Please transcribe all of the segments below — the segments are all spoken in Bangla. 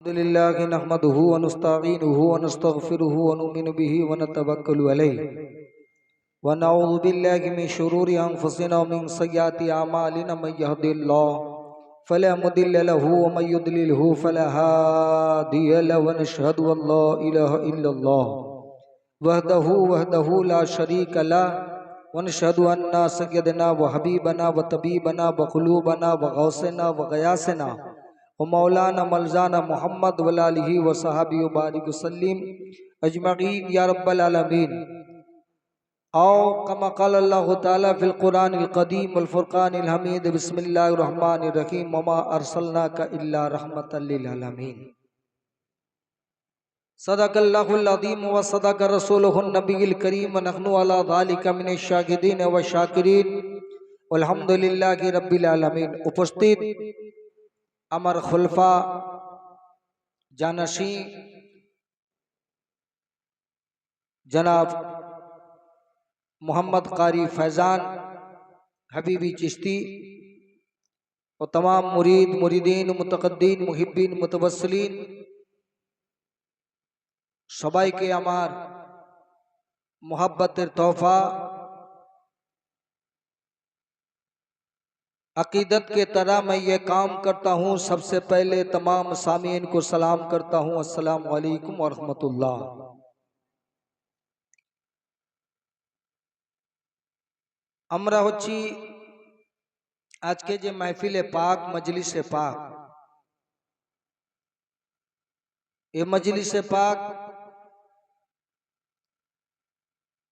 अल्हम्दुलिल्लाह नहमदुहु व नस्तईनुहु व नस्तगफिरुहु व नुमिनु बिही व नतवक्कलु अलैहि व नऊज़ु बिल्लाहि मिन शुरूरि अनफुसिना व मिन सय्यिआति अमालिना मन यहदिल्लाहु फला मुदिल्ल लहु व मन युद्लिलहु फला हादिय लहु व नशहदु अल्ला इलाहा इल्लल्लाह वहदहु ला शरीक लहु व नशहदु अन्ना सय्यदना व हबीबना व तबीबना व क़ुलूबना व गौसना व गयासना व मौलाना मलजाना मोहम्मद वलालिही व सहाबी बारिक वसल्लिम अजमईन या रब्बल आलमीन। आओ कमा क़ाल अल्लाहु ताला फिल कुरानिल क़दीम वल फुरक़ानिल हमीद बिस्मिल्लाहिर रहमानिर रहीम वमा अर्सलनाका इल्ला रहमतल लिल आलमीन। सदक़ल्लाहुल अज़ीम व सदक़ रसूलुहुन नबिय्युल करीम व नहनु अला ज़ालिका मिनश शाहिदीन व शाकिरीन वल्हम्दुलिल्लाहि रब्बिल आलमीन। उपस्थित আমার খুলফা জানাসী जनाब मोहम्मद कारी फैज़ान हबीबी चिश्ती और तमाम मुरीद मुरीदीन मुतकद्दीन मुहिब्बीन मुतवस्सिलीन सबाइके आमार मोहब्बतेर तोहफा अकीदत के तरह मैं ये काम करता हूँ। सबसे पहले तमाम सामीन को सलाम करता हूँ, अस्सलाम वालेकुम व रहमतुल्लाह। আমরা হচ্ছি আজকে যে মাহফিলে পাক মজলিসে পাক, এই মজলিসে পাক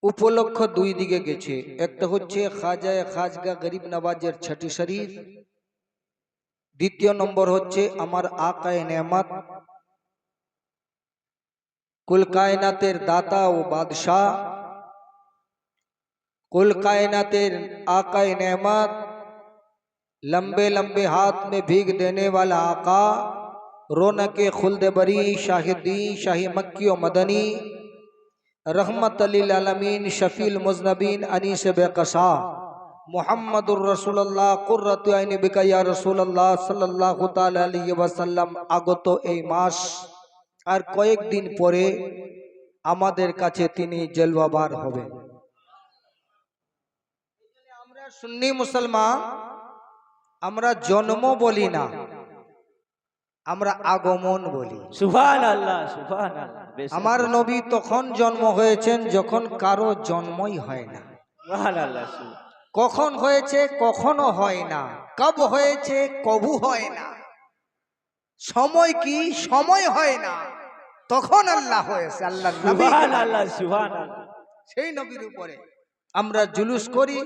উপলক্ষ দুই দিকে গেছে। একটা হচ্ছে খাজায়ে খাজগা গরিব নওয়াজের ছটি শরীফ, দ্বিতীয় নম্বর হচ্ছে আমার আকায়ে নেয়ামত কুল কায়নাতের দাতা ও বাদশাহ, कुल कायनातेर आकाए नेमत, लंबे लंबे हाथ में भीग देने वाला आका, रौनक खुल्द बरी शाहिदी शाही मक्की व मदनी, रहमत लिल आलमीन शफील मुज़नबीन अनीस बेकसा मुहम्मदुर रसूलुल्लाह कुर्रतु आइनि बिका या रसूलुल्लाह सल्लल्लाहु ताला अलैहि वसल्लम। আগত এই মাস আর কয়েকদিন পরে আমাদের কাছে তিনি জলওয়াবার হবেন। सुन्नी मुसलमान আমরা জন্ম বলি না, আমরা আগমন বলি। সুবহানাল্লাহ সুবহানাল্লাহ। আমার নবী তখন জন্ম হয়েছেন যখন কারো জন্মই হয় না। সুবহানাল্লাহ। কখন হয়েছে কখনো হয় না, কব হয়েছে কবু হয় না, সময় কি সময় হয় না, তখন আল্লাহ হয়েছে। আল্লাহ নবী সুবহানাল্লাহ সুবহানাল্লাহ। সেই নবীর উপরে আমরা জুলুস করি।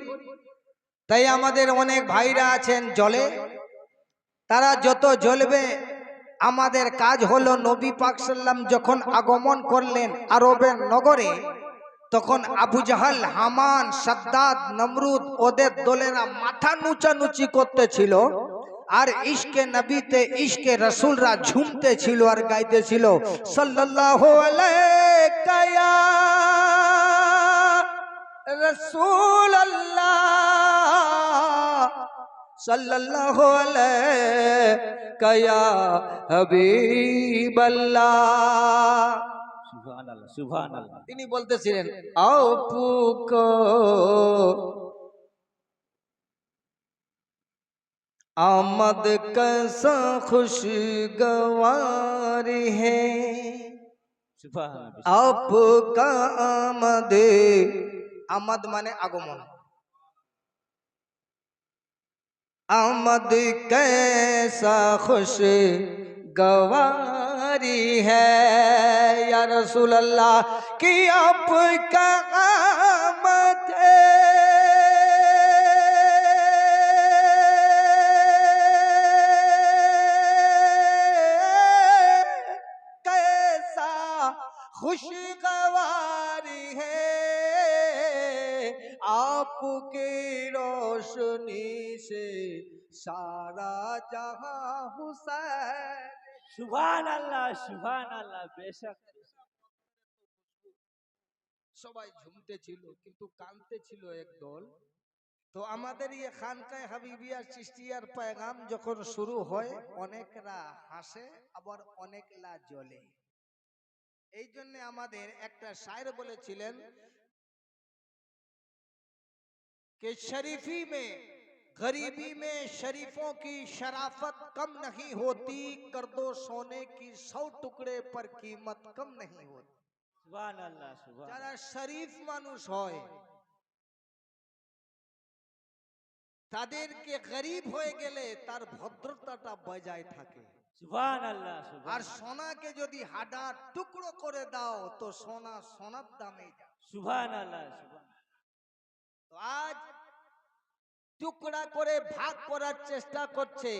তাই আমাদের অনেক ভাইরা আছেন জ্বলে, তারা যত জ্বলবে আমাদের কাজ হলো নবী পাক সাল্লাম যখন আগমন করলেন আরবের নগরে, তখন আবু জাহাল হামান সাদ্দাদ নমরুদ ওদের দলেরা মাথা নুচানুচি করতেছিল, আর ইশকে নবীতে ইশকে রাসূলরা ঝুমতেছিল আর গাইতেছিল সাল্লাল্লাহু আলাইকা ইয়া रसूल अल्लाह सल्लल्लाहु अलैहि या हबीब अल्लाह। সুবহানাল্লাহ সুবহানাল্লাহ। তিনি বলতেছিলেন आपको आमद कैसा खुशगवार है, সুবহানাল্লাহ। आपका आमद, आमद माने आगमन, आमद कैसा खुश गवारी है या रसूल अल्लाह कि आपका आमद कैसा खुशगवारी है, आपकी रोशनी से सारा जहां हुसैन। সুবহানাল্লাহ সুবহানাল্লাহ। বেশক সবাই ঝুমতে ছিল কিন্তু কাঁদতে ছিল একদল। তো আমাদের এই খানকায় হাবিবিয়া চিশতিয়ার পেগাম যখন শুরু হয় অনেকরা হাসে আবার অনেকরা জ্বলে। এই জন্য আমাদের একটা শায়ের বলেছিলেন कि शरीफी में गरीबी में शरीफों की शराफत कम नहीं होती, कर दो सोने की 100 टुकड़े पर कीमत कम नहीं होती। সুবহান আল্লাহ সুবহান যারা শরীফ মানুষ হয় তাদেরকে গরিব হয়ে গেলে তার ভদ্রতাটা বজায় থাকে। সুবহান আল্লাহ আর সুবহান সোনাকে যদি হাডা টুকরো করে দাও তো সোনা সোনার দামে যায়। সুবহান আল্লাহ সুবহান তো আজ টুকরা করে ভাগ করার চেষ্টা করছে,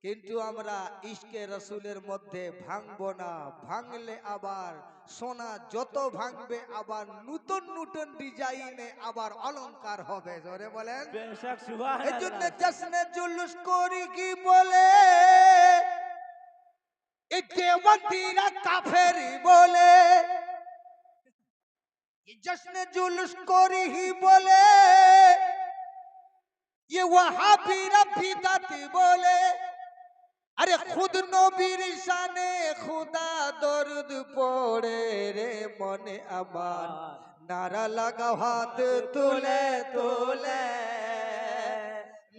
কিন্তু আমরা ইশকে রসুলের মধ্যে ভাঙবো না। ভাঙলে আবার সোনা যত ভাঙবে আবার নতুন নতুন ডিজাইনে আবার অলংকার হবে। জোরে বলেন। বেশক সুবহান এই জন্য আল্লাহ জশ্নে জুলুস করি কি বলে, এই দেওবন্দিরা কাফেরি বলে, এই জশ্নে জুলুস করি হি বলে, ये वहाबीरा बिदअती बोले। अरे खुद नबीर शाने खुदा दर्द पड़े रे मने अमान, नारा लगा हाथ तुले तुले,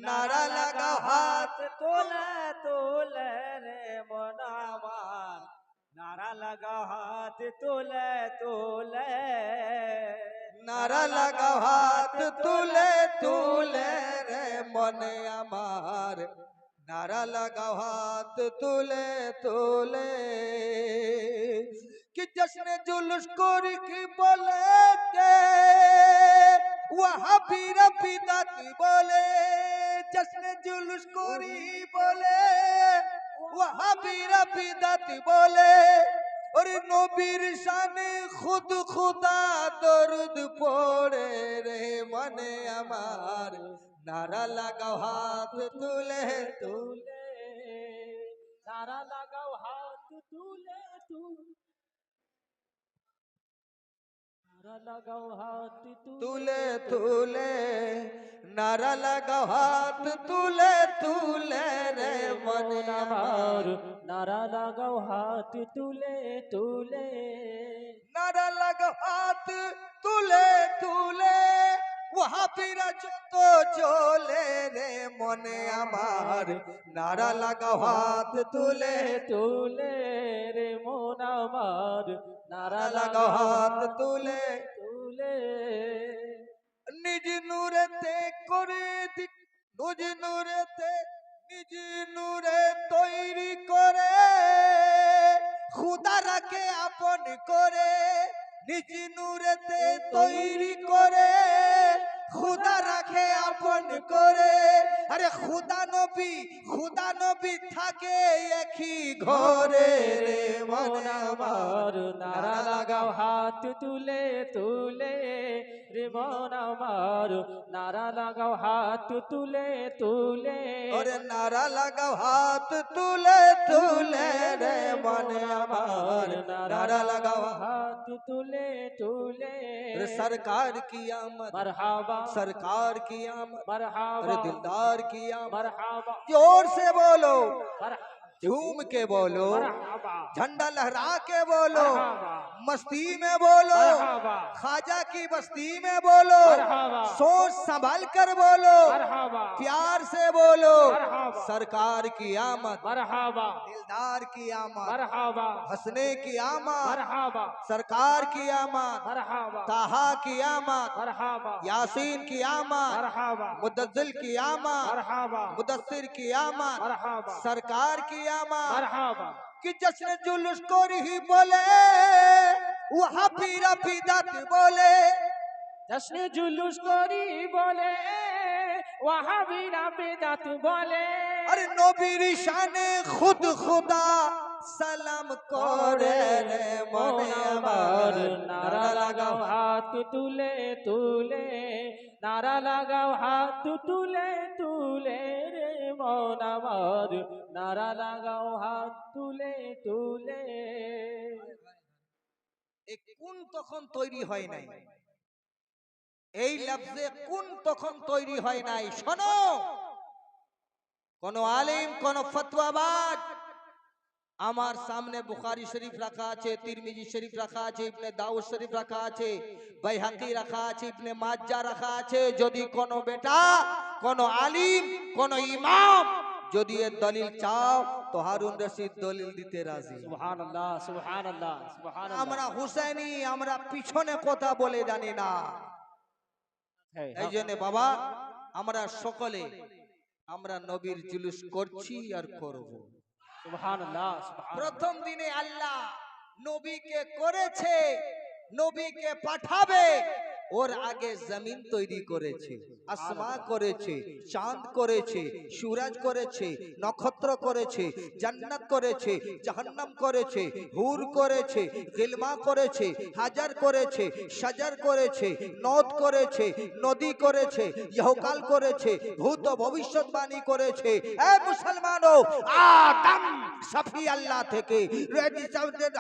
नारा लगा हाथ তোলে তোলে রে মন আমার, নারা লাগা হাত তোলে তোলে, नारा लगा हाथ तुले तुले रे मने अमार, नारा लगा हाथ तुले तुले। कि जश्न जुलूस कोरी की बोले के वहाँ पीर बिदअती बोले, जश्न जुलूस कोरी बोले वहाँ पीर बिदअती बोले। और नबीर शाने खुद खुदा दर्द पड़े रे मने अमार, नारा लगाओ हाथ तुले तुले, নারা লাগাও হাত তুলে তুলে, নারা লাগাও হাত तुले तुले, नारा लगाओ हाथ तुले तुले रे मने अमार, নারা লাগাও হাত তুলে তুলে, नारा लगाओ हाथ तुले तुले, वहाँ पीरा तो चोले रे मने अमार, नारा लगाओ हाथ तुले তুলে রে মন আমার, নারা नारा लगाओ हाथ तुले। তুলে, নিজ নূরেতে করে দিক, নিজ নূরেতে নিজ নূরে তৈরি করে খুদা রাখে আপন করে, নিজ নূরেতে তৈরি করে খুদা রাখে আপন করে। আরে খুদা নবী থাকে একই ঘরে রে মন মনে আমার, নারা লাগাও হাত তুলে তুলে রে মন আমার, নারা লাগাও হাত তুলে তুলে, और नारा लगाओ हाथ तुले तुले रे मने अमार, नारा लगाओ हाथ तुले तुले, अरे सरकार की आमद, मरहबा सरकार की आमद, मरहबा, अरे दिलदार की आमद। मरहबा जोर से बोलो, मरहबा, झूम के बोलो, मरहबा झंडा लहरा के बोलो, मरहबा, मस्ती में बोलो, मरहबा, ख्वाजा की बस्ती में बोलो, मरहबा, सोच संभाल कर बोलो, मरहबा, प्यार से बोलो, मरहबा, सरकार की आमद, मरहबा, दिलदार की आमद, मरहबा, हंसने की आमद, मरहबा, सरकार की आमद, मरहबा, ताहा की आमद, मरहबा, यासीन की आमद, मरहबा, मुदज्जिल की आमद, मरहबा, मुदस्सिर की आमद, मरहबा, सरकार की आमद। मरहबा, कि जश्न जुलूस को ही बोले वहाँ पीरा बिदअत बोले, जश्न जुलूस करी बोले वहाँ बिना बिदअत बोले, अरे नबीर शाने खुद खुदा सलाम करे रे मने আমার अमार, নারা লাগাও হাত তুলে তুলে, নারা লাগাও হাত তুলে তুলে রে মন আমার, নারা লাগাও হাত তুলে তুলে। এই কোন তখন তৈরি হয় নাই, এই লফজে কোন তখন তৈরি হয় নাই। শোনো, কোন আলিম কোন ফতোয়াবাজ, আমার সামনে বুখারী শরীফ রাখা আছে, তিরমিজি শরীফ রাখা আছে, ইবনে দাউদ শরীফ রাখা আছে, বাইহাকি রাখা আছে, ইবনে মাজ্জাহ রাখা আছে। যদি কোন বেটা, কোন আলিম, কোন ইমাম যদি এর দলিল চাও তো হারুন রশিদ দলিল দিতে রাজি। সুবহানাল্লাহ সুবহানাল্লাহ সুবহানাল্লাহ। আমরা হুসাইনি, আমরা পিছনে কথা বলে জানি না। হ্যাঁ, এই জন্য বাবা, আমরা সকলে আমরা নবীর জুলুস করছি আর করব। সুবহানাল্লাহ সুবহানাল্লাহ। প্রথম দিনে আল্লাহ নবীকে করেছে, নবীকে পাঠাবে, ওর আগে জমিন তৈরি করেছে, আসমান করেছে, চাঁদ করেছে, সূরজ করেছে, নক্ষত্র করেছে, জান্নাত করেছে, জাহান্নাম করেছে, হুর করেছে, গিলমা করেছে, হাজার করেছে, সাজার করেছে, নদ করেছে, নদী করেছে, ইহকাল করেছে, ভূত ভবিষ্যৎবাণী করেছে। এ মুসলমানো, আদম সাফি আল্লাহ থেকে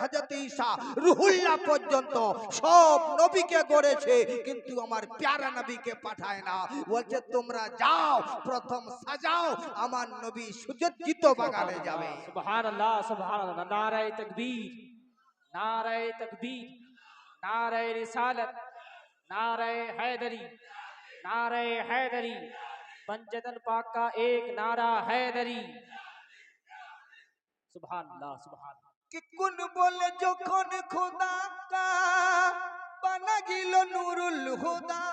হযরত ঈসা রুহুল্লাহ পর্যন্ত সব নবীকে গড়েছে, কিন্তু আমার প্যারা নবীকে পাঠায় না। বলছে তোমরা যাও প্রথম সাজাও, আমার নবী সুসজ্জিত বাগানে যাবে। সুবহানাল্লাহ সুবহানাল্লাহ। নারায়ে তাকবীর, নারায়ে তাকবীর, নারায়ে রিসালাত, नारे हैदरी, नारे हैदरी। पंचतन पाक का एक नारा हैदरी। सुभान अल्लाह सुभान अल्लाह। कि कुन बोले যখন खुदा का बना गिल नूरुल हुदा,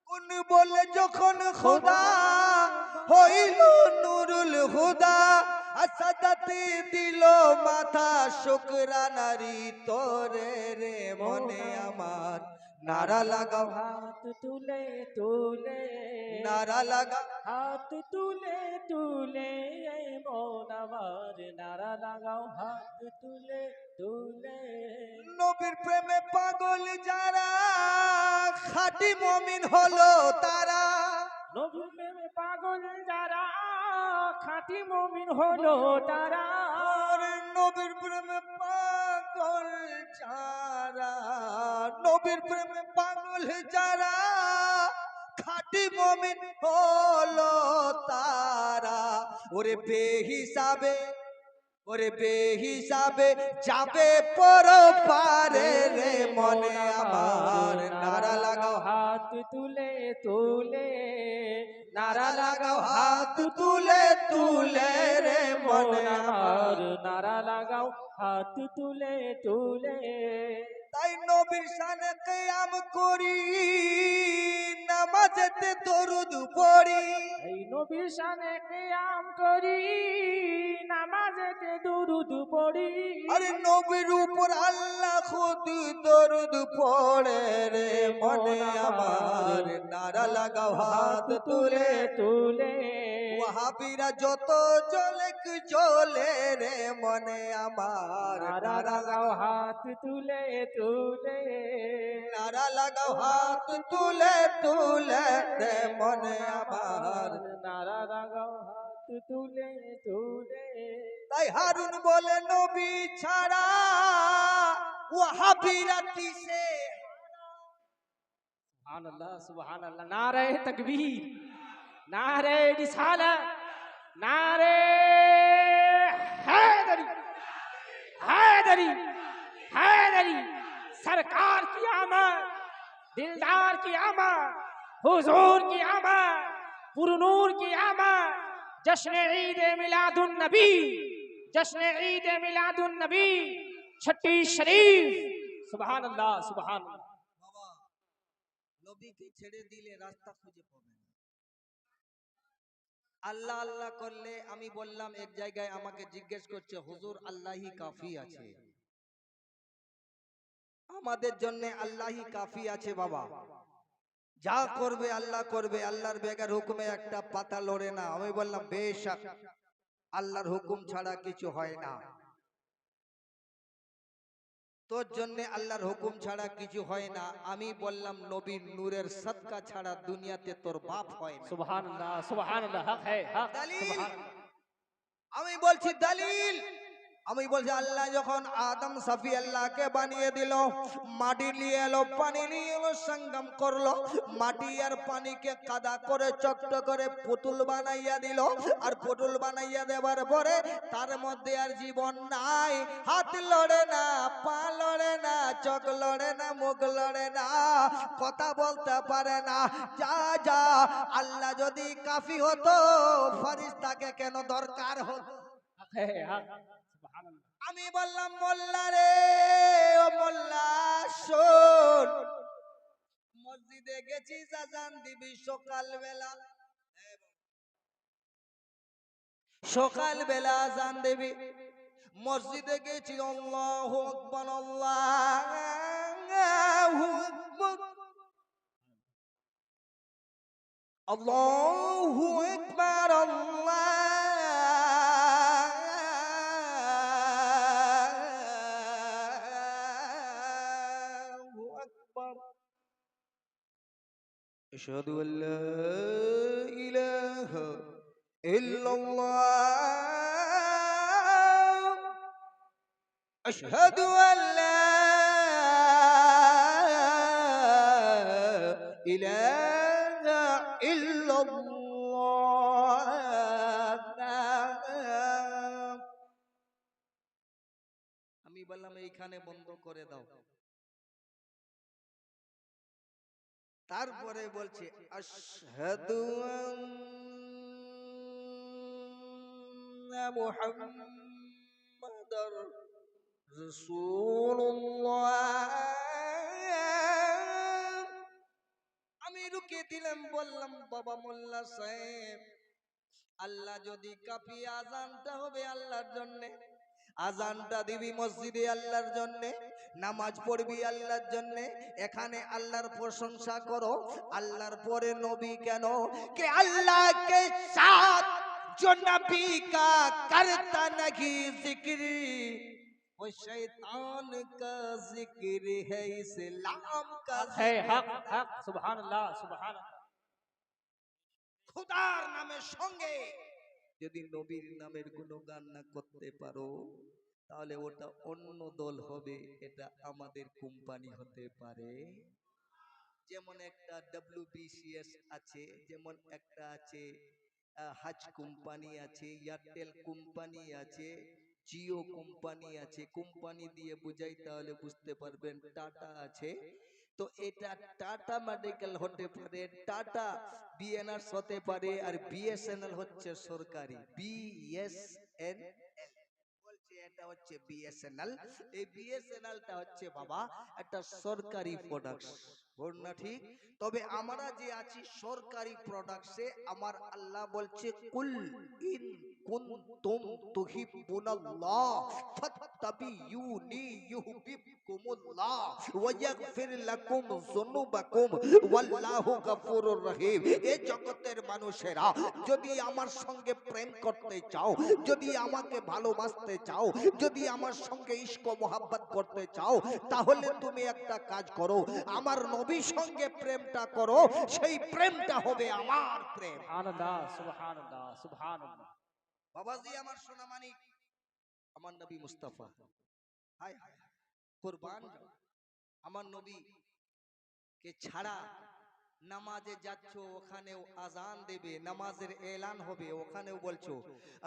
कुन बोले যখন खुदा হইল নুরুল হুদা, আসাদাতে দিল মাথা শুকরানারি তোরে রে মনে আমার। নারা লাগাও हाथ तुले तुले, নারা লাগা, हाथ तुले तुले, मौन आवाज नारा लगाओ हाथ तुले तुले। নবীর প্রেমে পাগল যারা খাঁটি মুমিন হলো তারা। নবীর প্রেমে পাগল যারা খাঁটি মুমিন হলো তারা। আর নবীর প্রেমে পাগল যারা, নবীর প্রেমে পাগল যারা খাঁটি মুমিন হলো তারা। ওরে বেহিসাবে, ওরে বেহিসাবে যাবে পরপারে রে মনে আমার। নারা লাগাও হাত তুলে তুলে, নারা লাগাও হাত তুলে তুলে রে মনে আমার। নারা লাগাও হাত তুলে তুলে। তাই নবীর শানে কিয়াম করি, নামাজেতে দরুদ পড়ি। এই নবীর শানে কিয়াম করি, নামাজেতে দুরুদ পড়ি। আরে নবীর উপর আল্লাহ খুদ দরুদ পড়ে রে মনে আমার। নারা লাগাও হাত তুলে তুলে। ওয়াহাবিরা যত জলেক জ্বলে রে মনে আমার। নারা লাগাও হাত তুলে তুলে, নারা লাগাও হাত তুলে তুলে রে মনে আমার। নারা লাগাও হাত তুলে তুলে। তাই হারুন বলে নবী ছাড়া ওয়াহাবিরা কিসে। সুবহানাল্লাহ সুবহানাল্লাহ। নারে তাকবীর, नारे रिसालत, नारे हैदरी, हैदरी, हैदरी। सरकार की आमद, दिलदार की आमद, हुजूर की आमद, पुरनूर की आमद। जश्न ईद मिलादुन नबी, जश्न ईद मिलादुन नबी, छठी शरीफ। सुभान अल्लाह सुभान अल्लाह। বাবা, নবীকে ছেড়ে দিলে রাস্তা খুঁজে পাবে না। আল্লাহ আল্লাহ করলে, আমি বললাম এক জায়গায় আমাকে জিজ্ঞেস করছে হুজুর আল্লাহই কাফি আছে। আমাদের জন্য আল্লাহই কাফি আছে বাবা। যা করবে আল্লাহ করবে, আল্লাহর বেগার হুকুমে একটা পাতা লড়ে না। আমি বললাম বেশক আল্লাহর হুকুম ছাড়া কিছু হয় না। তোর জন্য আল্লাহর হুকুম ছাড়া কিছু হয় না। আমি বললাম নবীর নূরের সদকা ছাড়া দুনিয়াতে তোর বাপ হয় না। सुभान अल्लाह सुभान अल्लाह। हक है हक। दलील। सुभान अल्लाह। আমি বলছি দলিল, আমি বলছি আল্লাহ যখন আদম সাফি আল্লাহকে বানিয়ে দিল, মাটি নিয়ে এলো, পানি নিয়ে এলো, সঙ্গম করলো, মাটি আর পানিকে কাদা করে চক্র করে পুতুল বানাইয়া দিল। আর পুতুল বানাইয়া দেওয়ার পরে তার মধ্যে আর জীবন নাই, হাত লড়ে না, পা লড়ে না, চোখ লড়ে না, মুখ লড়ে না, কথা বলতে পারে না। যা যা, আল্লাহ যদি কাফি হতো ফেরেশতাকে কেন দরকার হতো? হক है हक सुभान अल्लाह আমি বললাম মোল্লা রে, ও মোল্লা শোন, মসজিদে গেছিস আজান দিবি সকালবেলা, সকালবেলা আজান দিবি, মসজিদে গেছি, আল্লাহু আকবার, আল্লাহু আকবার, আল্লাহু আকবার, আল্লাহু আকবার, আশহাদু আল্লা ইলাহা ইল্লাল্লাহ, আশহাদু আল্লা ইলাহা ইল্লাল্লাহ। আমি বললাম এইখানে বন্ধ করে দাও। তারপরে বলছে আশহাদু আন্না মুহাম্মাদার রাসূলুল্লাহ। আমি রুকে দিলাম, বললাম বাবা মোল্লা সাহেব, আল্লাহ যদি কাফি, আজানটা হবে আল্লাহর জন্য, আজানটা দিবি মসজিদে আল্লাহর জন্য, নামাজ পড়বি আল্লাহর জন্য, এখানে আল্লাহর প্রশংসা করো, আল্লাহর পরে নবী কেন? কে আল্লাহ কে সাথ जो नबी का करता नहीं जिक्र, वो शैतान का जिक्र है, इस्लाम का हक है हक हक सुभान अल्लाह सुभान अल्लाह খুদার নামের সঙ্গে যদি নবীর নামের গুণগান না করতে পারো, তাহলে ওটা অন্য দল হবে, এটা আমাদের কোম্পানি হতে পারে। যেমন একটা WBCS আছে, যেমন একটা আছে হাজ কোম্পানি আছে, এয়ারটেল কোম্পানি আছে, জিও কোম্পানি আছে, কোম্পানি দিয়ে বুঝাই তাহলে বুঝতে পারবেন। টাটা আছে, তো এটা টাটা মেডিকেল হতে পারে, টাটা বিএনআর হতে পারে, আর বিএসএনএল হচ্ছে সরকারি, বিএসএনএল বলছে এটা হচ্ছে বিএসএনএল। এই বিএসএনএলটা হচ্ছে বাবা একটা সরকারি প্রোডাক্ট, বল না ঠিক? তবে আমরা যে আছি সরকারি প্রোডাক্টসে, আমার আল্লাহ বলছে কুল ইন কুনতুম তুহিব্বুনাল্লাহ ফাত্তাবিউনি ইউহিব্বুকুমুল্লাহ ওয়া ইয়াগফির লাকুম যুনুবাকুম ওয়াল্লাহু গফুরুর রহিম। এই জগতের মানুষেরা যদি আমার সঙ্গে প্রেম করতে চাও, যদি আমাকে ভালোবাসতে চাও, যদি আমার সঙ্গে ইশক ও মোহাব্বত করতে চাও, তাহলে তুমি একটা কাজ করো, আমার নবীর সঙ্গে প্রেমটা করো, সেই প্রেমটা হবে আমার প্রেম। सुभान अल्लाह सुभान अल्लाह सुभान अल्लाह বাবাজি আমার সোনা মানিক, আমার নবী মুস্তাফা, হায় হায় কুরবান যাও, আমার নবী কে ছাড়া নামাজে যাচ্ছ, ওখানেও আজান দেবে, নামাজের এলান হবে, ওখানেও বলছো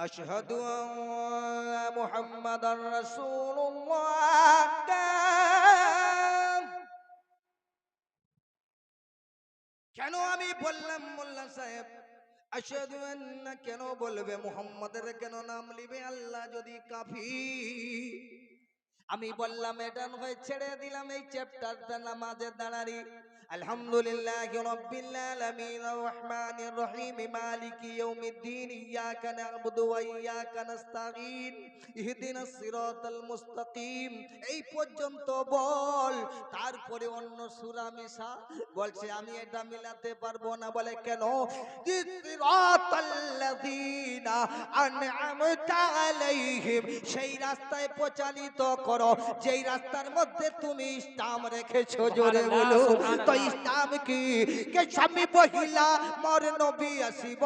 আশহাদু আন্না মুহাম্মাদার রাসূলুল্লাহ। কেন আমি বললাম মোল্লা সাহেব আশহাদু আন্না কেন বলবে, মুহাম্মাদের কেন নাম লিবে? আল্লাহ যদি কাফি। আমি বললাম এটা নয়, ছেড়ে দিলাম এই চ্যাপ্টারটা, নামাজে দাঁড়ারি। আলহামদুলিল্লাহি রাব্বিল আলামিন আর রহমানির রহিম মালিকি ইয়াউমিদ্দিন ইয়াকা না'বুদু ওয়া ইয়াকা নাস্তাঈন ইহদিনাস সিরাতাল মুস্তাকিম, এই পর্যন্ত বল। তারপরে অন্য সূরা মিশা, বলছে আমি এটা মিলাতে পারবো না। বলে কেন? সিরাতাল্লাযীনা আন'আমতা আলাইহিম, সেই রাস্তায় পৌঁছানিত করো যেই রাস্তার মধ্যে তুমি ইসলাম রেখেছো। জোরে বলো তো ইসলাম কি? কে স্বামী বহিলা মোর নবী আসিব,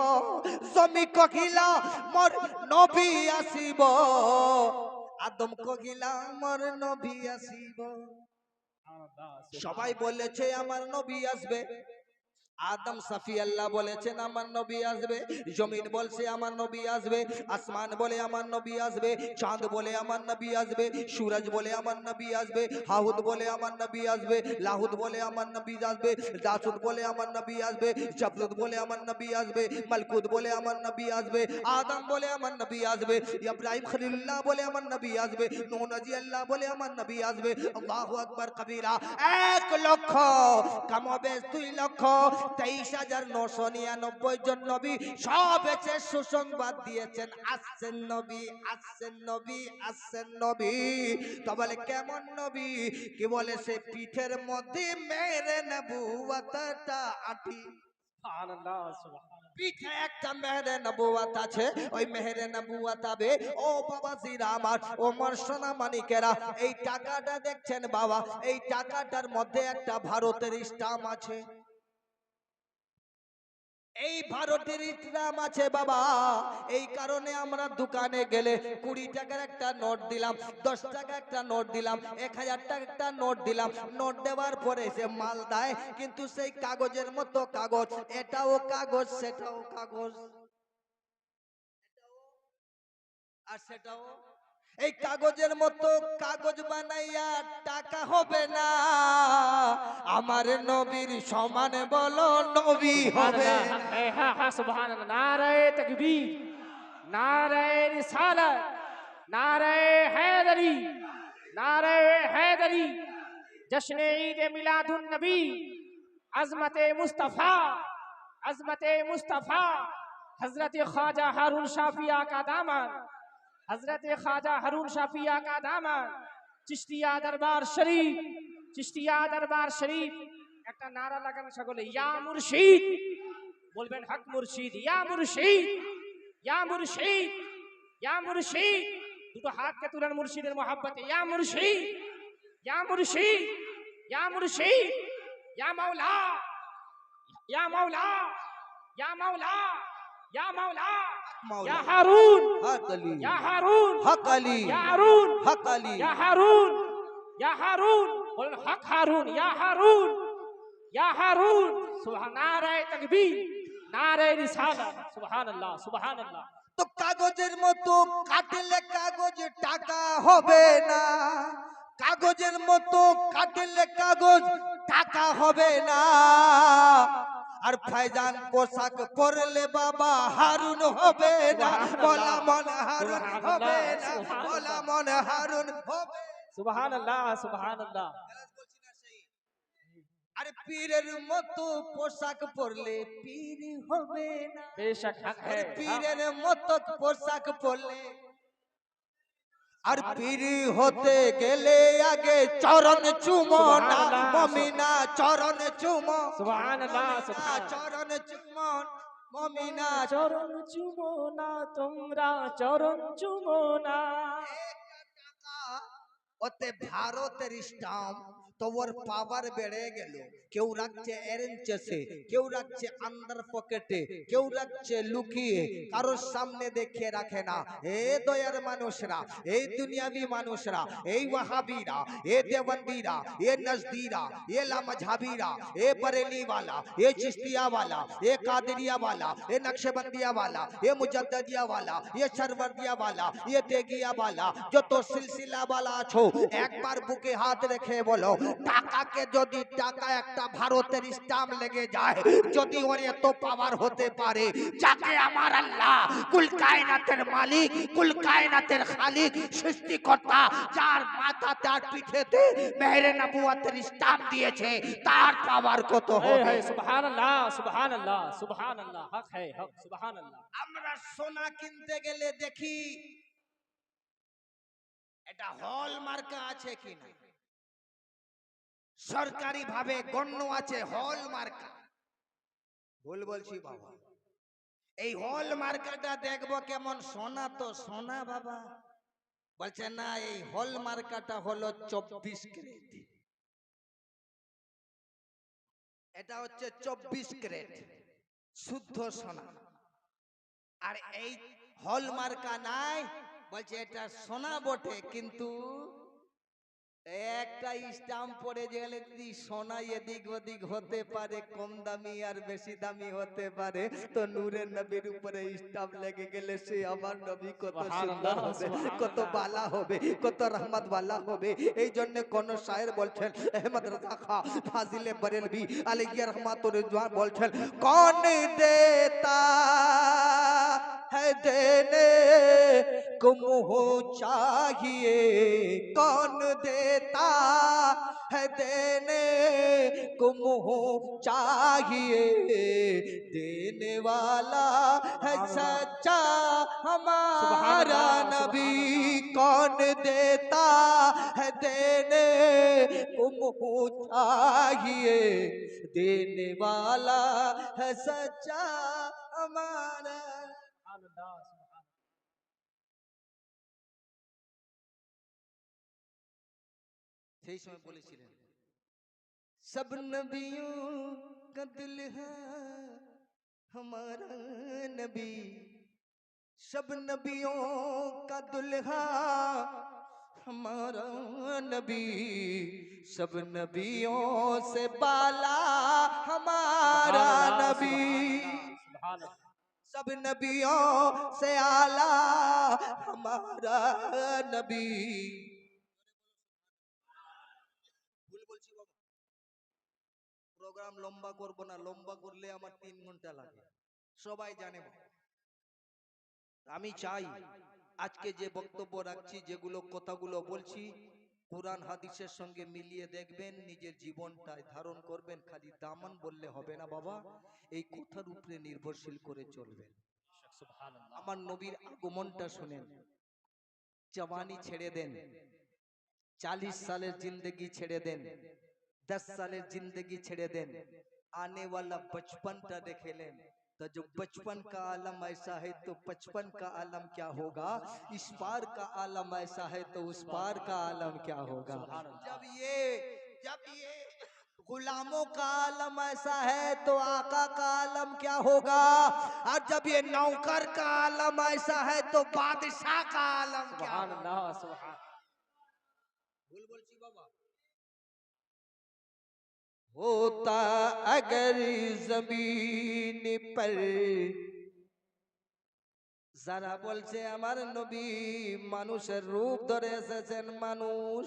স্বামী কহিলা মোর নবী আসিব, আদম কহিলা আমার নবী আসিব। সবাই বলেছে আমার নবী আসবে। আদম সাফি আল্লাহ বলেছেন আমার নবী আসবে। জমিন বলছে আমার নবী আসবে। আসমান বলে আমার নবী আসবে। চাঁদ বলে আমার নবী আসবে। সূরজ বলে আমার নবী আসবে। হাউদ বলে আমার নবী আসবে। লাহুদ বলে আমার নবী আসবে। দাসুদ বলে আমার নবী আসবে। জাবরুদ বলে আমার নবী আসবে। মালকুদ বলে আমার নবী আসবে। আদম বলে আমার নবী আসবে। ইব্রাহিম খলিলুল্লাহ বলে আমার নবী আসবে। নূহ নবী আল্লাহ বলে আমার নবী আসবে। আল্লাহু আকবার কবীরা। 1,00,000 কমবেশ 2,00,000 23,999 জন নবী সব এসে সুসংবাদ দিয়েছেন আসছেন নবী, আসছেন নবী, আসছেন নবী। তো বলে কেমন নবী? কি বলে সে পিঠের মধ্যে মেরে নবুয়তটা আঁটি। সুবহানাল্লাহ সুবহানাল্লাহ। পিঠে একটা মেহেরে নবুয়ত আছে। ওই মেহেরে নবুয়ত আবে ও বাবা জিরা আমার ওমর সোনা মানিকেরা, এই টাকাটা দেখছেন বাবা, এই টাকাটার মধ্যে একটা ভারতের স্টাম্প আছে। এই ভারতের ইসলাম আছে বাবা। এই কারণে আমরা দোকানে গেলে 20 টাকার একটা নোট দিলাম, 10 টাকা একটা নোট দিলাম, 1000 টাকা একটা নোট দিলাম। নোট দেওয়ার পরে সে মাল দেয়, কিন্তু সেই কাগজের মতো কাগজ, এটাও কাগজ সেটাও কাগজ, আর সেটাও এই কাগজের মতো কাগজ বানাইয়া টাকা হবে না। আমার নবীর সমান বলো নবী হবে। সুবহানাল্লাহ হক है হক সুবহানাল্লাহ। নারে তাকবীর, নারে রিসালাত, নারে हैदरी, नारे हैदरी। जश्न ईद मिलादुन नबी, अजमत मुस्तफा, अजमत मुस्तफा। हजरत ख्वाजा हारून शाफिया का दामन, हजरत ख्वाजा हारून शाफिया का दामन। चिश्तिया दरबार शरीफ, चिश्तिया दरबार शरीफ। একটা নারা লাগান সকলে, ইয়া মুর্শিদ বলবেন, হক মুর্শিদ, ইয়া মুর্শিদ, ইয়া মুর্শিদ, ইয়া মুর্শিদ। দুটো হাতকে তুলেন মুর্শিদের মহব্বতে, ইয়া মুর্শিদ, ইয়া মুর্শিদ, ইয়া মুর্শিদ, ইয়া মাওলা, ইয়া মাওলা, ইয়া মাওলা, ইয়া মাওলা। ইয়া হারুন, হক আলী, ইয়া হারুন, হক আলী, ইয়া হারুন, হক আলী। ইয়া হারুন, ইয়া হারুন। বলেন হক হারুন, ইয়া হারুন, ইয়া হারুন। সুবহান, নারে তাকবীর, নারে রিসালাত। সুবহানাল্লাহ সুবহানাল্লাহ। তো কাগজের মতো কাটলে কাগজ টাকা হবে না, কাগজের মতো কাটলে কাগজ টাকা হবে না। আর ফাইজান পোশাক পরলে বাবা হারুন হবে না, বলা মন হারুন হবে না, বলা মন হারুন হবে। সুবহানাল্লাহ সুবহানাল্লাহ। আরে পীরের মতো পোশাক পরলে পীর হবে না, বেশক হক है। পীরের মতো পোশাক পরলে। আর পীর হতে গেলে আগে চরণ চুমো না মমিনা, চরণ চুমো, সুবহানাল্লাহ সুবহানাল্লাহ। চরণ চুমন মমিনা। চরণ চুমো না তোমরা, চরণ চুমো না। ওতে ভারতের স্টাম্প, তো ওর পাওয়ার বেড়ে গেল। কেউ রাখছে অ্যারেঞ্চেসে, কেউ রাখছে আন্ডার পকেটে, কেউ রাখছে লুকিয়ে, কারোর সামনে দেখিয়ে রাখে না। এ দয়ার মানুষরা, এই দুনিয়াবি মানুষরা, এই ওয়াহাবিরা, এ দেওবন্দিরা, এ নজদিরা, এ লামঝাবিরা, এ বরেলিওয়ালা, এ চিস্তিয়াওয়ালা, এ কাদেরিয়াওয়ালা, এ নকশবন্দিয়াওয়ালা, এ মুজদ্দিয়াওয়ালা, এ সরবর্দিয়াওয়ালা, এ তেগিয়াওয়ালা, যত সিলসিলাওয়ালা আছো, একবার বুকে হাত রেখে বলো, টাকাকে যদি টাকা একটা ভারতের স্টাম্প লেগে যায়, যদি ওর এত পাওয়ার হতে পারে, যাকে আমার আল্লাহ কুল কায়নাতের মালিক, কুল কায়নাতের খালিক, সৃষ্টিকর্তা, যার মাথাতে আর পিঠেতে মেহেরে নবুয়তের স্টাম্প দিয়েছে, তার পাওয়ার কত হবে? সুবহানাল্লাহ সুবহানাল্লাহ সুবহানাল্লাহ। হক है হক। সুবহানাল্লাহ। আমরা সোনা কিনতে গেলে দেখি এটা হল মার্কা আছে কিনা, সরকারি ভাবে গণ্য আছে হল মার্কা। ভুল বলছি বাবা? এই হল মার্কাটা দেখবো কেমন, সোনা তো সোনা বাবা। বলছে না, এই হল মার্কাটা হলো 24 ক্যারেট। এটা হচ্ছে 24 ক্যারেট শুদ্ধ সোনা। আর এই হল মার্কা নাই, বলছে এটা সোনা বটে, কিন্তু একটা স্টাম্প পড়ে গেলে যদি সোনা এদিক ওদিক হতে পারে, কম দামি আর বেশি দামি হতে পারে, তো নূরের নবীর উপরে স্টাম্প লেগে গেলে সে আমার নবী কত সুন্দর সুবহানাল্লাহ, হবে, কত সুবহানাল্লাহ। বালা হবে, কত রহমত বালা হবে। এই জন্য কোন শায়ের বলছেন, আহমদ রাজা খা ফাজিলে বরেলভি আলাইহি রহমাতুর রিজওয়ান বলছেন, কौन देता है देने को मुँह चाहिए, कौन देता है देने को मुँह चाहिए, देने वाला है सच्चा हमारा नबी, कौन देता है देने को मुँह चाहिए, देने वाला है सच्चा हमारा। সেই সময় বলেছিলেন, सब नबियों का दुल्हा हमारा नबी, सब नबियों का दुल्हा हमारा नबी, सब नबियों से बाला हमारा नबी, सब नबियों से आला हमारा नबी। ভুল বলছি বাবা? প্রোগ্রাম লম্বা করব না, লম্বা করলে আমার 3 ঘন্টা লাগে, সবাই জানে। আমি চাই আজকে যে বক্তব্য রাখছি, যেগুলো কথাগুলো বলছি, কোরআন হাদিসের সঙ্গে মিলিয়ে দেখবেন, নিজের জীবনটায় ধারণ করবেন। খালি দামান বললে হবে না বাবা, এই কথার উপরে নির্ভরশীল করে চলবেন। আমার নবীর আগমনটা শুনেন, জওয়ানি ছেড়ে দেন, 40 सालेर जिंदगी छेड़े देन, 10 सालेर जिंदगी छेड़े देन, आने वाला बचपन टा देखे लेन। तो जो बचपन का आलम ऐसा है तो 55 का आलम क्या होगा, इस पार का आलम ऐसा है तो उस पार का आलम क्या होगा। जब ये गुलामों का आलम ऐसा है तो आका का आलम क्या होगा, और जब ये नौकर का आलम ऐसा है तो बादशाह का आलम क्या होगा। भूल बोलছি बाबा। होता अगर जमीन पर, যারা বলছে আমার নবী মানুষের রূপ ধরে এসেছেন মানুষ,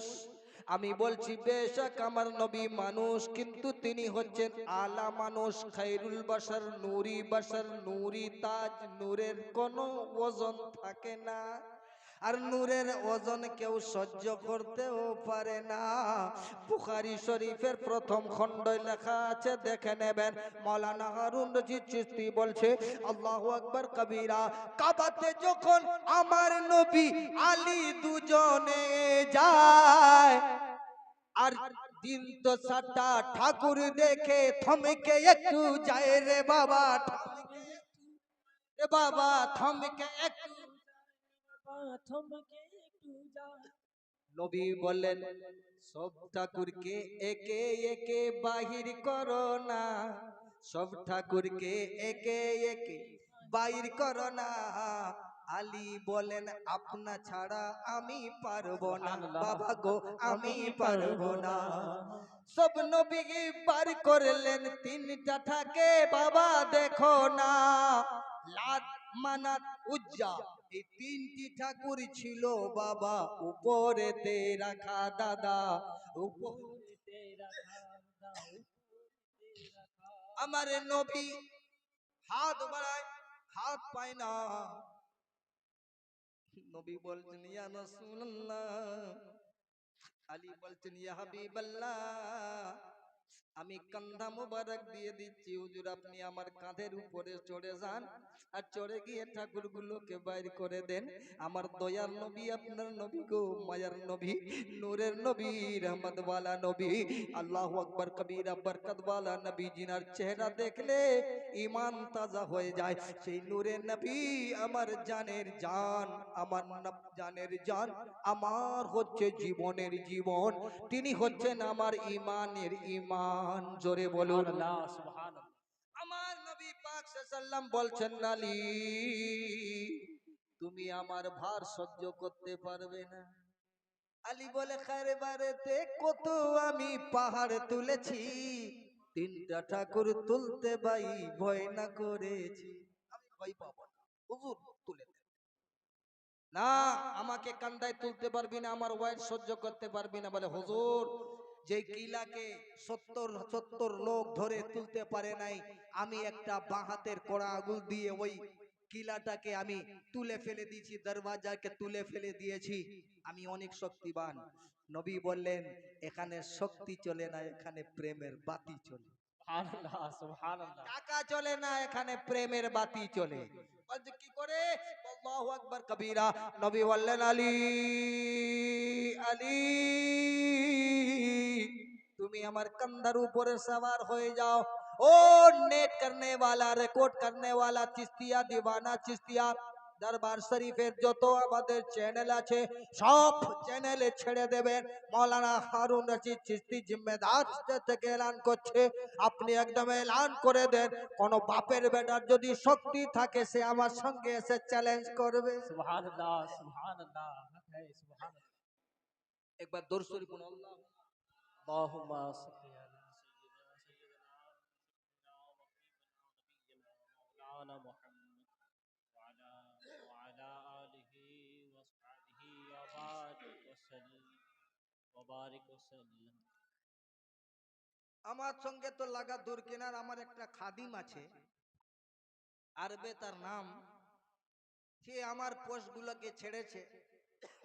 আমি বলছি বেশক আমার নবী মানুষ, কিন্তু তিনি হচ্ছেন আলা মানুষ, খায়রুল বাশার, নূরি বাশার, নূরি তাজ, নূরের কোনো ওজন থাকে না, আর নূরের ওজন কেউ সহ্য করতেও পারে না। বুখারী শরীফের প্রথম খণ্ডে লেখা আছে, দেখে নেবেন। মাওলানা হারুন রশিদ চিশতি বলছে, আল্লাহু আকবার কবীরা, কাবাতে যখন আমার নবী আলী দুজনে যায়, আর দিন তো 7টা ঠাকুর দেখে থমকে একটু যায় রে বাবা, রে বাবা থমকে একটু। নবী বললেন, সব ঠাকুরকে একে একে বাহির করো না, সব ঠাকুরকে একে একে বাহির করো না। আলী বলেন, আপনা ছাড়া আমি পারবো না বাবা গো, আমি পারবো না। সব নবী বার করলেন 3টা ঠাকে, বাবা দেখো না, লাত মানাত উজ্জা, এই 3টি ঠাকুর ছিল বাবা উপরেতে রাখা দাদা, উপরেতে রাখা। আমার নবী হাত বাড়ায়, হাত পায় না। নবী বলছেন, ইয়া রাসূলুল্লাহ। আলী বলছেন, ইয়া হাবিবাল্লাহ, আমি কান্ধা মুবারক দিয়ে দিচ্ছি, হুজুর আপনি আমার কাঁধের উপরে চড়ে যান, আর চড়ে গিয়ে ঠাকুরগুলোকে বাইর করে দেন। আমার দয়ার নবী, আপনার নবী গো, মায়ার নবী, নূরের নবী, রহমত ওয়ালা নবী, আল্লাহু আকবার কবীরা, বরকত ওয়ালা নবী, জিনার চেহারা দেখলে ঈমান তাজা হয়ে যায়। সেই নূরের নবী আমার জানের জান, আমার জানের জান, আমার হচ্ছে জীবনের জীবন, তিনি হচ্ছেন আমার ঈমানের ঈমান। জোরে বলুন সুবহানাল্লাহ। আমার নবী পাক সাল্লাল্লাহু আলাইহি ওয়াসাল্লাম বলছেন, আলী তুমি আমার ভার সহ্য করতে পারবে না। আলী বলে খায়বারেতে কত আমি পাহাড় তুলেছি, 3টা ঠাকুর তুলতে ভাই ভয় না করেছি। আমি ভয় পাবো না, হুজুর তুলে দেন। না, আমাকে কান্দায় তুলতে পারবি না, আমার ওয়াইড সহ্য করতে পারবি না। বলে হুজুর, যে কিলাকে 70 লোক ধরে তুলতে পারে নাই, আমি একটা বাঁ হাতের কড়া আঙুল দিয়ে ওই কিলাটাকে আমি তুলে ফেলে দিয়েছি, দরওয়াজাকে তুলে ফেলে দিয়েছি, আমি অনেক শক্তিবান। নবী বললেন, এখানে শক্তি চলে না, এখানে প্রেমের বাতি চলে। সুবহানাল্লাহ সুবহানাল্লাহ। টাকা চলে না, এখানে প্রেমের বাতি চলে। বলছে কি করে? আল্লাহু আকবার কবীরা। নবী বললেন, আলী আলী, তুমি আমার কান্ধার উপরে সওয়ার হয়ে যাও। ও নেট करने वाला, রেকর্ড करने वाला চিস্তিয়া দিওয়ানা চিস্তিয়া, দরবার শরীফের যত আমাদের চ্যানেল আছে সব চ্যানেলে ছেড়ে দেবেন। মাওলানা হারুন রশিদ চিস্তি জিম্মেদার থেকে এলান করছে, আপনি একদম এলান করে দেন, কোন বাপের বেটার যদি শক্তি থাকে সে আমার সঙ্গে এসে চ্যালেঞ্জ করবে। সুবহানাল্লাহ সুবহানাল্লাহ। হক है সুবহানাল্লাহ। একবার দরুদ শরীফ পড়ুন। আল্লাহ আল্লাহুম্মা সাল্লি আলা সাইয়্যিদিনা মুহাম্মদ ওয়া আলা আলিহি ওয়া সাহবিহি ওয়া বারিক ওয়া সাল্লাম। আমার সঙ্গে তো লাগা দূর কেনার আমার একটা খাদিম আছে, আরবে তার নাম। সে আমার পোস্টগুলোকে ছেড়েছে,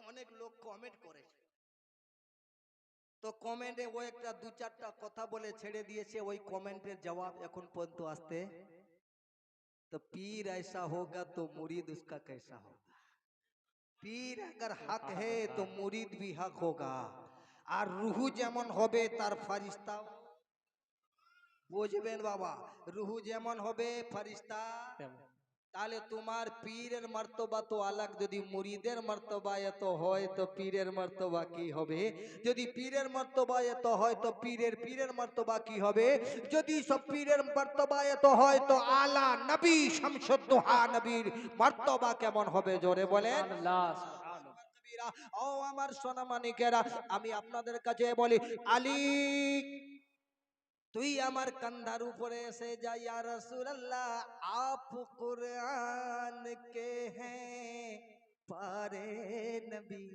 অনেক লোক কমেন্ট করেছে, তো কমেন্টে ও একটা 2-4টা কথা বলে ছেড়ে দিয়েছে, ওই কমেন্টের জবাব এখন পর্যন্ত আসতে। তো পীর ऐसा होगा तो मुरीद उसका कैसा होगा, পীর अगर हक है तो मुरीद भी हक होगा। আর রুহু যেমন হবে তার ফারিস্তা, বুঝবেন বাবা, রুহু যেমন হবে ফারিস্তা। তাহলে তোমার পীরের মর্তবা তো আলাদা, যদি মুরিদের মর্তবা এত হয় তো পীরের মর্তবা কি হবে? যদি পীরের মর্তবা এত হয় তো পীরের মর্তবা কি হবে? যদি সব পীরের মর্তবা এত হয় তো আলা নবী শামসুদ্দোহা নবীর মর্তবা কেমন হবে? জোরে বলেন সুবহানাল্লাহ সুবহানাল্লাহ। ও আমার সোনামানিকেরা, আমি আপনাদের কাছে বলি, আলী তুই আমার কান্ধার উপরে এসে যা, ইয়া রাসূলুল্লাহ আপ কুরআন কে হ্যাঁ পারে নবী।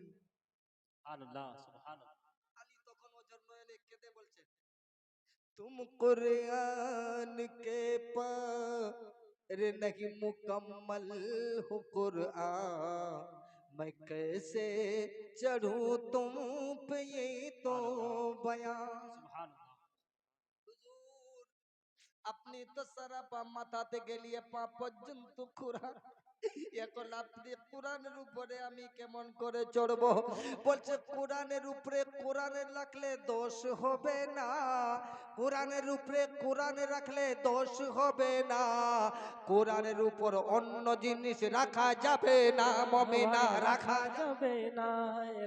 সুবহানাল্লাহ সুবহানাল্লাহ। আলী তখন ওজন্য এনে কেঁদে বলছে, তুম কুরআন কে পারে नहीं मुकम्मल हो कुरआन, मैं कैसे चढ़ूं तुम पे ये तो बयान। সুবহানাল্লাহ। হুজুর, আপনি তো সারা পা মাথা থেকে গেলিয়ে পা পর্যন্ত কোরআন, এখন আপনি কোরআনের উপরে আমি কেমন করে চড়বো? বলছে কোরআনের উপরে কোরআনে রাখলে দোষ হবে না, কোরআনের উপরে কোরআনে রাখলে দোষ হবে না, কোরআনের উপর অন্য জিনিস রাখা যাবে না মমিনা, রাখা যাবে যাবে না,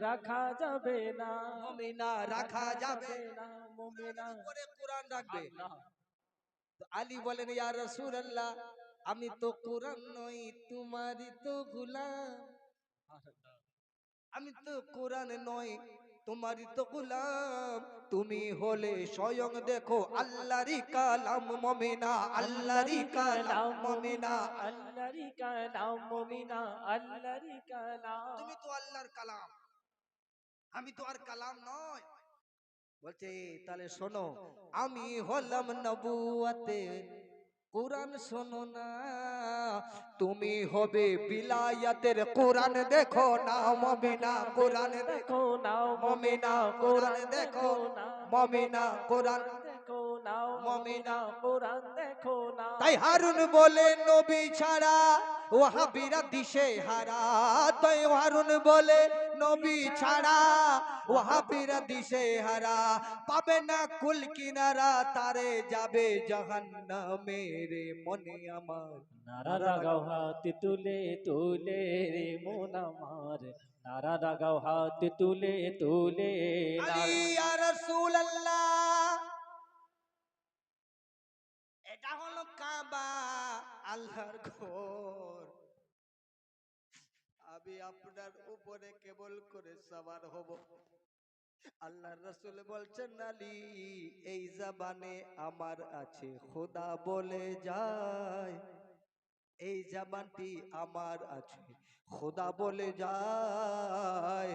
রাখা যাবে না, মমিনা, রাখা যাবে না মুমিনা। কোরআনের উপরে কোরআন রাখবে। আল্লাহ। তো আলী বলেন, ইয়া রাসূলুল্লাহ আমি তো কোরআন নই, তোমারই তো গোলাম, আমি তো কোরআন নই, তোমারই তো গোলাম, তুমি হলে স্বয়ং দেখো আল্লাহরই কালাম মমিনা, আল্লাহরই কালাম মমিনা। আল্লাহরি কালাম মুমিনা, আল্লাহরি কালাম। তুমি তো আল্লাহর কালাম, আমি তো আর কালাম নয়। বলছে তাহলে শোনো, আমি হলাম নবুয়তে কোরআন শোনো না, তুমি হবে বিলায়াতের কোরআন দেখো না মমিনা, কোরআন দেখো দেখো নাও মমিনা, মুমিনা, কোরআন কোরআন দেখো দেখো না মমিনা, কোরআন দেখো নাও মমিনা। মুমিনা, কোরআন দেখো না। তাই হারুন বলে নবী ছাড়া ওয়াহাবিরা দিশে হারা, তাই হারুন বলে নবী ছাড়া ওয়াহাবিরা দিশে হারা, পাবে না কুল কিনারা, তারে যাবে জাহান্নামে রে মনে আমার। নারা লাগাও হাত তুলে তুলে রে মন আমার, নারা লাগাও হাত তুলে তুলে। আলী ইয়া রাসূলুল্লাহ, এটা হলো কাবা, আল্লাহর ঘর। আমি আপনার উপরে কেবল করে সওয়ার হব। আল্লাহর রাসূল বলছেন আলী এই জবানে আমার আছে খোদা বলে যায়, এই জবানটি আমার আছে খোদা বলে যায়,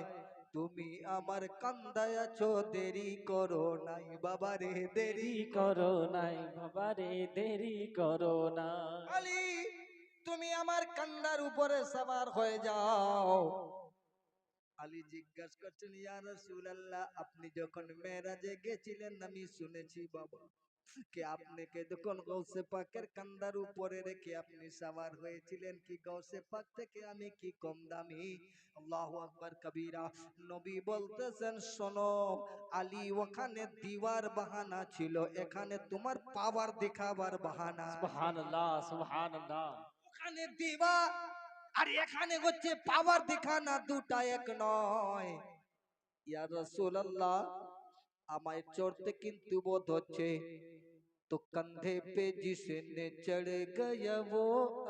তুমি আমার কান্দায় আছো দেরি করো নাই বাবা রে দেরি দেরি করো। করো নাই বাবা রে, দেরি করো না। আলী তুমি আমার কান্দার উপরে সওয়ার হয়ে যাও। আলী জিজ্ঞাসা করছেন ইয়া রাসূলুল্লাহ আপনি যখন মেরাজে গেছিলেন আমি শুনেছি বাবা कि आपने के যখন গৌসে পাকের কান্দার উপরে রেখে আপনি সওয়ার হয়েছিলেন কি গৌসে পাক থেকে আমি কি কম দামি। আল্লাহু আকবার কবীরা। নবী বলতেছেন শোনো আলী ওখানে দিওয়ার বাহানা ছিল, এখানে তোমার পাওয়ার দেখাবার বাহানা। সুবহানাল্লাহ, সুবহানাল্লাহ। ওখানে দিবা আর এখানে হচ্ছে পাওয়ার দেখানা, দুটা এক নয়। ইয়া রাসূলুল্লাহ আমায় চড়তে কিন্তু বোধ হচ্ছে, तो कंधे पे जिसने चढ़ गया वो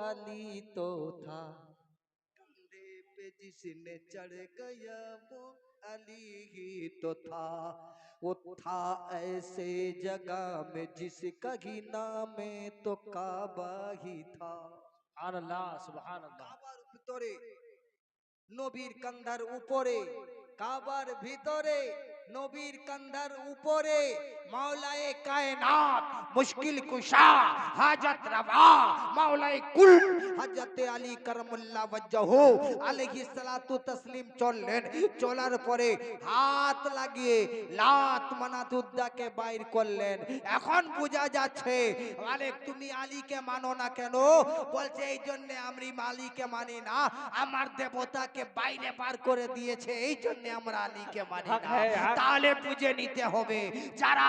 अली तो था, कंधे पे जिसने चढ़ गया वो अली ही तो था, वो था ऐसे जगह में जिसका ही नाम तो काबा ही था। সুবহানাল্লাহ, সুবহানাল্লাহ। কাবার ভিতরে নবীর কান্ধার উপরে, কাবার ভিতরে নবীর কান্ধার উপরে মাওলায়ে কায়নাত মুশকিল কুশা হাজত রওয়া মাওলায়ে কুল হযরত আলী করমুল্লাহ ওয়াজহু আলাইহিস সালাতু তাসলিম চললেন। চলার পরে হাত লাগিয়ে লাত মানাতুদ্দাকে বাইর করলেন। এখন বোঝা যাচ্ছে আরে তুমি আলীকে মানো না কেন? বলছে এই জন্য আমি আলীকে মানি না, আমার দেবতাকে বাইরে বার করে দিয়েছে এই জন্য আমরা আলীকে মানি হক না। হ্যায়, হক। তাহলে বুঝে নিতে হবে যারা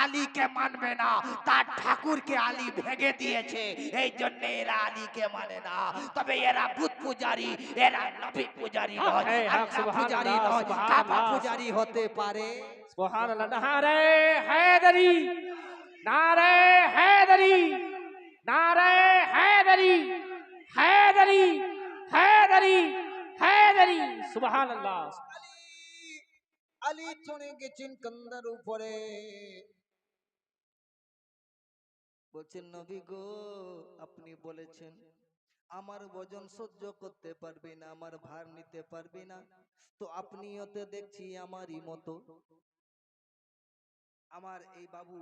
আলীকে মানবে না তার ঠাকুরকে আলী ভেঙে দিয়েছে এই জন্য এরা আলীকে মানে না। তবে এরা বুত পূজারী, এরা নবী পূজারী হক নয়, হ্যায়, হক। আল্লাহ পূজারী সুবহানাল্লাহ, নয়, কাবা সুবহানাল্লাহ। পূজারী হতে পারে। সুবহানাল্লাহ। নারে হায়দারি, নারে হায়দারি, নারে হায়দারি, হায়দারি, হায়দারি, হায়দারি। সুবহানাল্লাহ। আলী আলী চলে গেছেন কান্দার উপরে, বলছেন নবী গো আপনি বলেছেন আমার ওজন সহ্য করতে পারবি না, আমার ভার নিতে পারবি না, তো আপনিও তো দেখছি আমারই মতো। আমার এই বাবু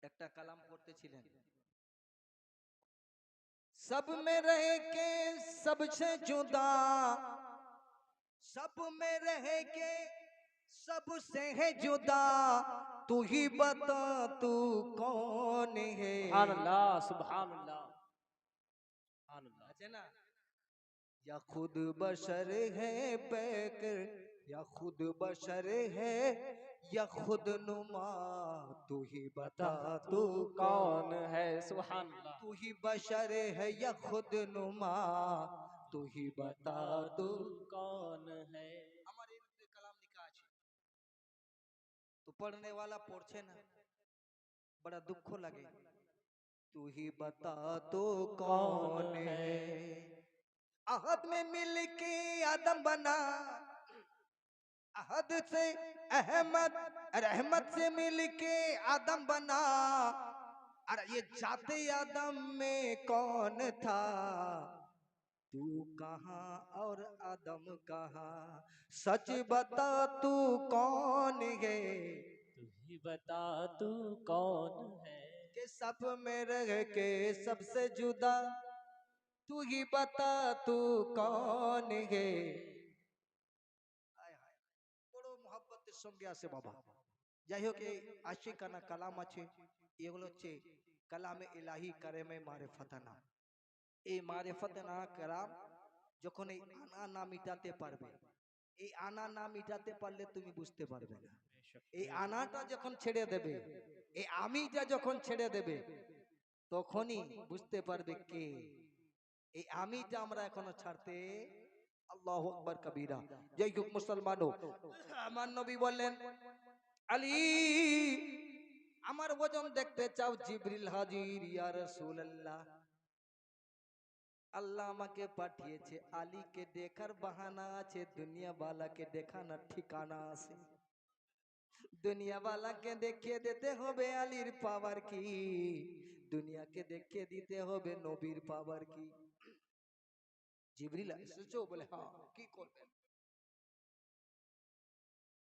একটা কালাম করতেছিলেন, सब में रह के सबसे जुदा, सब में रह के सबसे है जुदा, तू ही बता तू कौन है। সুবহানাল্লাহ, সুবহানাল্লাহ, সুবহানাল্লাহ। আছে না, या खुद बशर है बैकर, या खुद बशर है या खुद नुमा, तू ही बता तू कौन कौन, है? सुबहानअल्लाह। तू ही बशर है या खुद नुमा, तू ही बता तू। कौन है? আমার এই মধ্যে কালাম লেখা আছে, তো পড়নে वाला পড়ছে না, बड़ा दुख लगे। तू ही बता तू कौन है, अहद में मिल के आदम बना, अहद से अहमद, रहमत से मिल के आदम बना, अरे ये जाते आदम में कौन था, तू कहाँ और आदम कहाँ, सच बता तू कौन है, तू ही बता तू कौन है? कि सब में रह के सबसे जुदा, तू ही बता तू कौन है। হায় হায়, বড় মহব্বতের সঙ্গে আসে বাবা। যাই হোক এই আশিকানা কালাম আছে, এগুলো হচ্ছে কালামে ইলাহি কারেমে মারেফাতানা। এই মারেফাতানা কালাম যখন এই আনা না মিটাতে পারবে, এই আনা না মিটাতে পারলে তুমি বুঝতে পারবে না। এই আনাটা যখন ছেড়ে দেবে, এই আমিটা যখন ছেড়ে দেবে, তখনই বুঝতে পারবে কে। এই আমিটা আমরা এখনো ছাড়তে, আল্লাহু আকবার কবীরা। যাই হোক মুসলমানও, আমার নবী বললেন আলী আমার ওজন দেখতে চাও, জিবরিল হাজির, ইয়া রাসূলুল্লাহ আল্লাহ আমাকে পাঠিয়েছে আলীকে দেখার বাহানা আছে, দুনিয়াওয়ালাকে দেখানোর ঠিকানা আছে। দুনিয়াওয়ালাকে দেখিয়ে দিতে হবে আলীর পাওয়ার কি, দুনিয়াকে দেখিয়ে দিতে হবে নবীর পাওয়ার কি। জিবরিল এসেছো বলে হ্যাঁ, কি করবেন?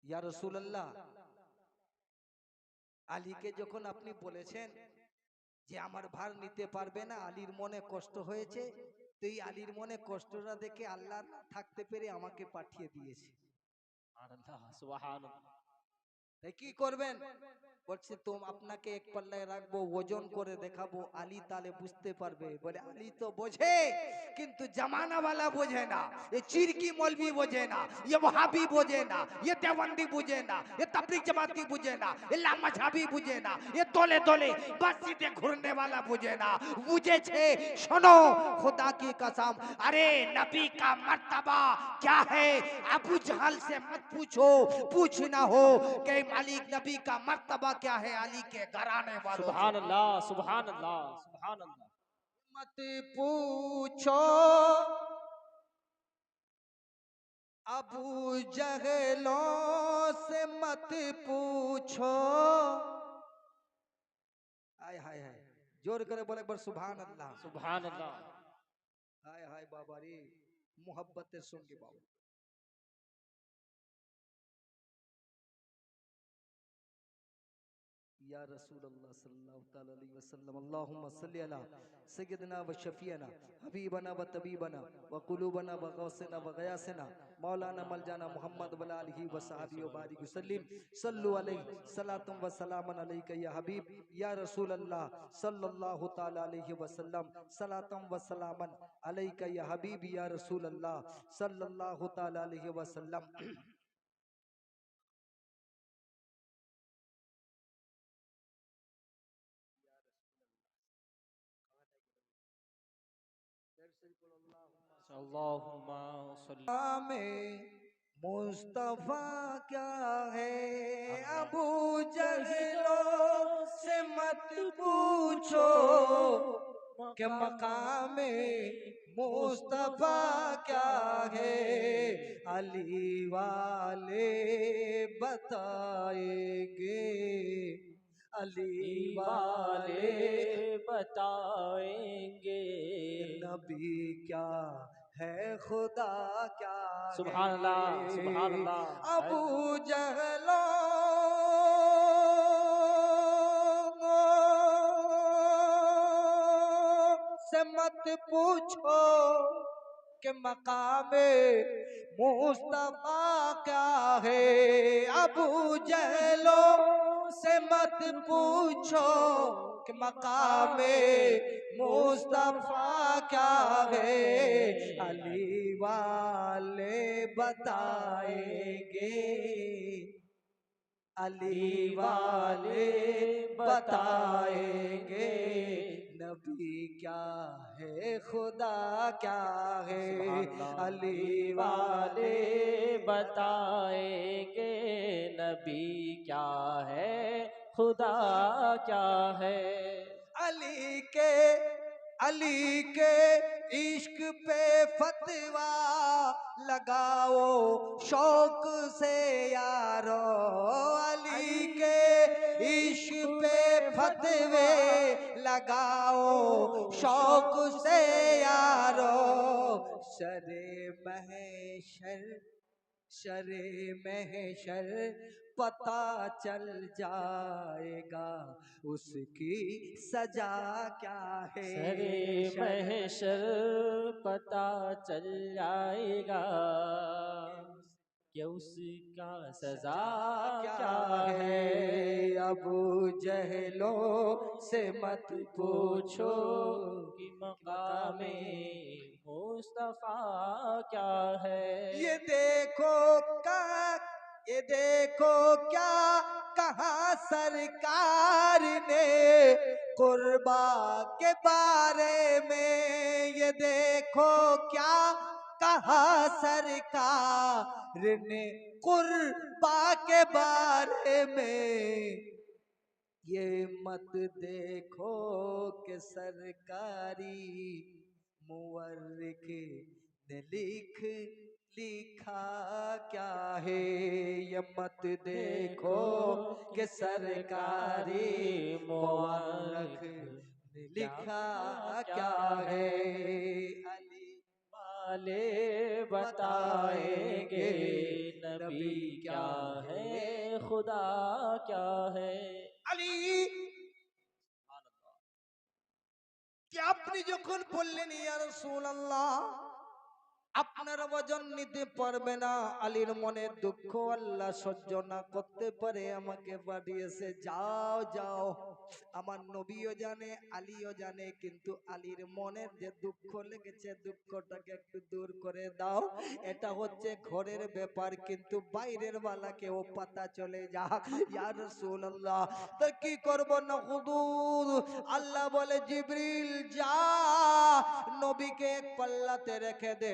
ইয়া রাসূলুল্লাহ, আলীকে যখন আপনি বলেছেন যে আমার ভার নিতে পারবে না, আলীর মনে কষ্ট হয়েছে, তো এই আলীর মনে কষ্টটা দেখে আল্লাহ না থাকতে পেরে আমাকে পাঠিয়ে দিয়েছে। আল্লাহ সুবহানাল্লাহ। তাই কি করবেন? বলছে তুম আপনাকে এক পাল্লায় রাখবো, ওজন করে দেখাবো, আলী তালে বুঝতে পারবে। বলে আলী তো বোঝে, কিন্তু জামানা वाला বোঝে না। ये चिरकी मौलवी বোঝে না, ये वहाबी বোঝে না, ये देवबंदी বোঝে না, ये तबलीग जमाती বোঝে না, ये लामझाबी বোঝে না, ये দলে দলে মসজিদে ঘুরने वाला বোঝে না। বুঝেছে, শোনো खुदा की कसम, अरे नबी का मर्तबा क्या है? अबू जहल से मत पूछो, पूछना हो कि मालिक नबी का मर्तबा क्या है अली के घराने वालों से। सुभानअल्लाह सुभानअल्लाह सुभानअल्लाह। मत पूछो अबू जहलों से, मत पूछो। हाय हाय हाय, जोर करे बोले एक बार सुभान अल्लाह। सुभानअल्लाह। हाय हाय बाबा रे, मोहब्बतेर संगे बाबा। या रसूल अल्लाह सल्लल्लाहु ताला अलैहि वसल्लम, अल्लाहुम्मा सल्ली अला सय्यदना व शफीना हबीबना व तबीबना व कुलूबना व गौसना व गयासना मौलाना मलजाना मोहम्मद व आलिहि व सहाबी व बारिक वसल्लम। सल्लु अलैहि सलातुम व सलामन अलैका या हबीब या रसूल अल्लाह सल्लल्लाहु ताला अलैहि वसल्लम। सलातुम व सलामन अलैका या हबीब या रसूल अल्लाह सल्लल्लाहु ताला अलैहि वसल्लम। अल्लाहुम्मा सल्ली में मुस्तफा क्या है, अल्लाह। अबू जहलों से मत पूछो कि मकाम मुस्तफा क्या है, अली वाले बताएंगे, अली वाले वाले बताएंगे। नबी क्या है, खुदा क्या सुभान अल्लाह सुभान है। अल्लाह। अबू जहलो से मत पूछो कि मकामे मुस्तफा क्या है, अबू जहलो से मत पूछो कि मकामे मुस्तफा क्या है, अली वाले बताएंगे, अली वाले बताएंगे, नबी क्या है, खुदा क्या है, अली वाले बताएंगे। नबी क्या है, खुदा क्या है। अली के इश्क पे फतवा लगाओ शौक से यारो, अली के इश्क पे फतवे लगाओ शौक से यारो। शरे महशर, शरे महशर पता चल जाएगा उसकी सजा क्या है, सरे महशर पता चल जाएगा कि उसका सजा क्या है। अबू जहलों से मत पूछो कि मकामे मुस्तफा क्या है। ये देखो का, ये देखो क्या कहा सरकार ने कुर्बा के बारे में, ये देखो क्या कहा सरकार ने कुर्बा के बारे में। ये मत देखो कि सरकारी मुवर्रिख ने लिखा क्या है, ये मत देखो कि सरकारी मुवर्रिख ने लिखा क्या है। अली वाले बताएंगे नबी क्या है, खुदा क्या है। আলী যে আপনি যখন বললেন ইয়া রাসূলুল্লাহ আপনার ওজন নিতে পারবে না, আলীর মনের দুঃখ আল্লাহ সহ্য না করতে পারে আমাকে পাঠিয়েছে। যাও যাও, আমার নবীও জানে আলীও জানে, কিন্তু আলীর মনের যে দুঃখ লেগেছে দুঃখটাকে একটু দূর করে দাও। এটা হচ্ছে ঘরের ব্যাপার, কিন্তু বাইরের বালাকেও পাতা চলে যা। ইয়া রাসূলুল্লাহ তো কি করব না হুজুর? আল্লাহ বলে জিবরিল যা নবীকে এক পাল্লাতে রেখে দে।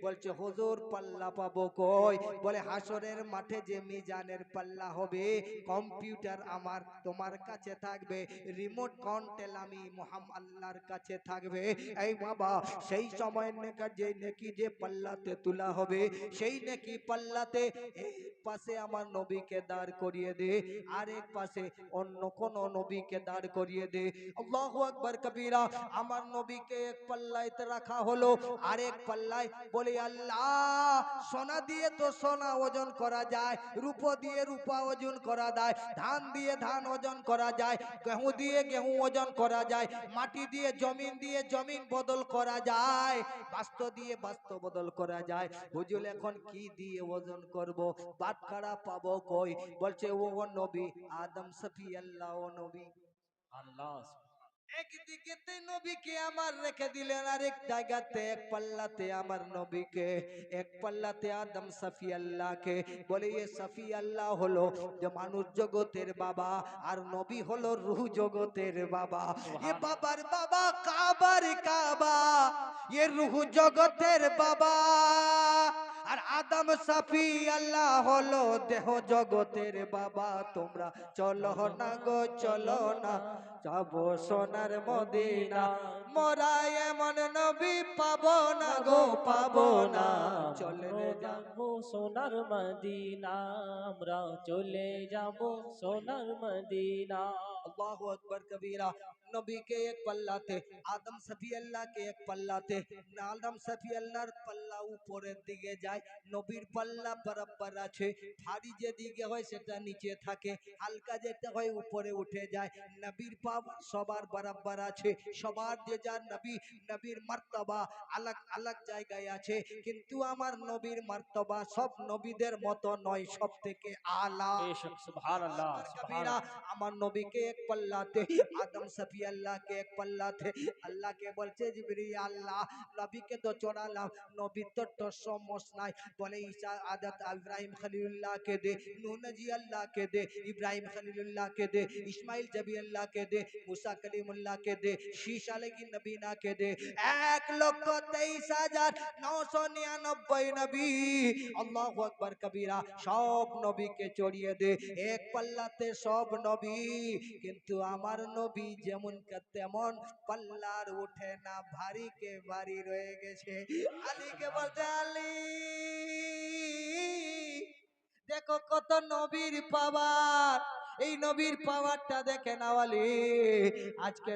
বলছে হুজুর পাল্লা পাবো কই? বলে হাসরের মাঠে যে মিজানের পাল্লা হবে, কম্পিউটার আমার তোমার কাছে থাকবে, রিমোট কন্ট্রোল আমি মুহাম্মদ আল্লাহর কাছে থাকবে। এই বাবা সেই সময় নেকা যে নেকি যে পাল্লাতে তোলা হবে, সেই নেকি পাল্লাতে এক পাশে আমার নবীকে দাঁড় করিয়ে দে, আর এক পাশে অন্য কোন নবীকে দাঁড় করিয়ে দে। আল্লাহু আকবার কবীরা। আমার নবীকে এক পাল্লায় রাখা হলো, আরেক পাল্লায় বলে আল্লাহ সোনা দিয়ে তো সোনা ওজন করা যায়, রূপো দিয়ে রূপা ওজন করা যায়, ধান দিয়ে ধান ওজন করা যায়, গেহু দিয়ে গেহু ওজন করা যায়, মাটি দিয়ে জমিন বদল করা যায়, বাস্তু দিয়ে বাস্তু বদল করা যায়। হুজুর এখন কি দিয়ে ওজন করব? বাটখারা পাবো কই? বলছে ও নবী আদম সফি আল্লাহ ও নবী আল্লাহ একদিকে নবীকে আমার রেখে দিলেন, আরেক জায়গাতে এক পাল্লাতে আমার নবীকে, এক পাল্লাতে আদম সফি আল্লাহকে। বলে এ সফি আল্লাহ হলো যে মানুষ জগতের বাবা, আর নবী হলো রূহ জগতের বাবা। এ বাবার বাবা কাবার কাবা, এ রূহ জগতের বাবা, আর আদম সফি আল্লাহ হলো দেহ জগতের বাবা। তোমরা চলো না গো চলো না, যাবো সোনার মদিনা, মোরা এমন নবী পাবো না গো পাবো না। চলে যাব সোনার মদিনা, আমরা চলে যাব সোনার মদিনা। আল্লাহু আকবার কবীরা। নবীকে এক পাল্লাতে, আদম সফি আল্লাহকে এক পাল্লাতে। আদম সফি আল্লাহর পাল্লা উপরের দিকে যায়, নবীর পাল্লা বরাবর আছে। ভারী যেদিকে হয় সেটা নিচে থাকে, হালকা যেটা হয় উপরে উঠে যায়। নবীর পাওয়ার সবার বরাবর আছে, সবার যে যার নবীর মার্তবা আলাগ আলাগ জায়গায় আছে, কিন্তু আমার নবীর মার্তবা সব নবীদের মতো নয়, সব থেকে আলা। বেশক সুবহানাল্লাহ কবিরা সুবহানাল্লাহ। আমার নবীকে এক পাল্লাতে, আদম সফি আল্লাহকে এক পাল্লাতে। আল্লাহকে বলছে জিবরিল আল্লাহ নবীকে তো চড়ালাম, নবীর তো সমস্যা নাই। বলে ঈসা আদত ইব্রাহিম খলিলুল্লাহকে দে, নূহ নবী আল্লাহকে দে, ইব্রাহিম খলিলুল্লাহকে দে, ইসমাইল জবি আল্লাহকে দে, মুসা কলিমুল্লাহকে দে, শীশ আলাইহিস নবীনাকে দে। 1,23,999 নবী। আল্লাহু আকবার কবীরা। সব নবীকে চড়িয়ে দে এক পাল্লাতে সব নবী, কিন্তু আমার নবী যেমন তেমন পাল্লার উঠে না, ভারী কে ভারী রয়ে গেছে। আলীকে বলতে আলী দেখো কত নবীর পাওয়ার, এই নবীর পাওয়ারটা দেখে নাও আলী। আজকে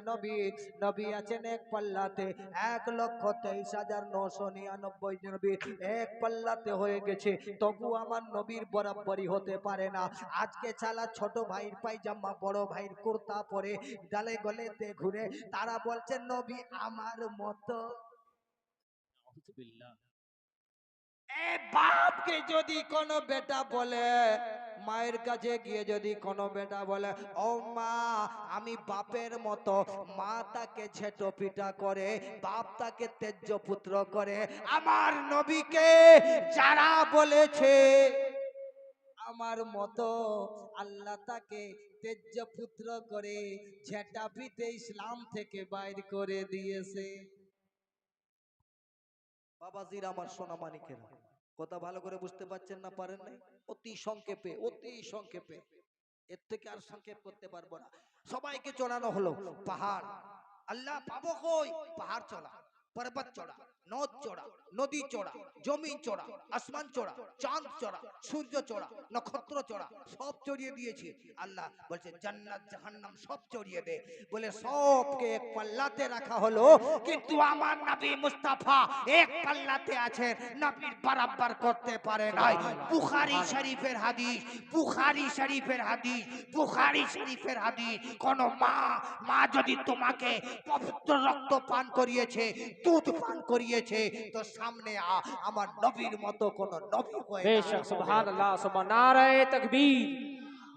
নবী আছেন এক পাল্লাতে, 1,23,999 নবী এক পাল্লাতে হয়ে গেছে, তবু আমার নবীর বরাবরই হতে পারে না। আজকে চালা ছোট ভাইয়ের পায়জামা বড় ভাইয়ের কুর্তা পরে গালে গলেতে ঘুরে, তারা বলছে নবী আমার মতো। আউযুবিল্লাহ। এ বাপকে যদি কোনো বেটা বলে, মায়ের কাছে গিয়ে যদি কোনো বেটা বলে ও মা আমি বাপের মতো, মা তাকে ছেটো পিটা করে, বাপ তাকে তেজ্য পুত্র করে। আমার নবীকে যারা বলেছে আমার মতো, আল্লাহ তাকে তেজ্য পুত্র করে ঝেঁটা পিটে ইসলাম থেকে বাইর করে দিয়েছে। বাবাজির আমার সোনা মানিকেরা, কথা ভালো করে বুঝতে পারছেন না পারেন নাই? অতি সংক্ষেপে, অতি সংক্ষেপে, এর থেকে আর সংক্ষেপ করতে পারবো না। সবাইকে চড়ানো হলো পাহাড়। আল্লাহ পাবো কই? পাহাড় চলা। पर्वत चौड़ा, नद चौड़ा, नदी चौड़ा, जमीन चौड़ा, आसमान चौड़ा, चांद चौड़ा, सूर्य चौड़ा, नक्षत्र चौड़ा, सब चौड़िए दिएছি আল্লাহ বলছে জান্নাত জাহান্নাম সব চড়িয়ে দে বলে সবকে এক পাল্লাতে রাখা হলো কিন্তু আমার নবী মুস্তাফা এক পাল্লাতে আছেন নবীর বরাবর করতে পারে নাই বুখারী শরীফের হাদিস বুখারী শরীফের হাদিস বুখারী শরীফের হাদিস কোন মা যদি তোমাকে পবিত্র রক্ত পান করিয়েছে দুধ পান করিয়েছে তো সামনে আমার নবীর মতো কোন নবী হয় না बेशक सुभान अल्लाह सुभान नारे तकबीर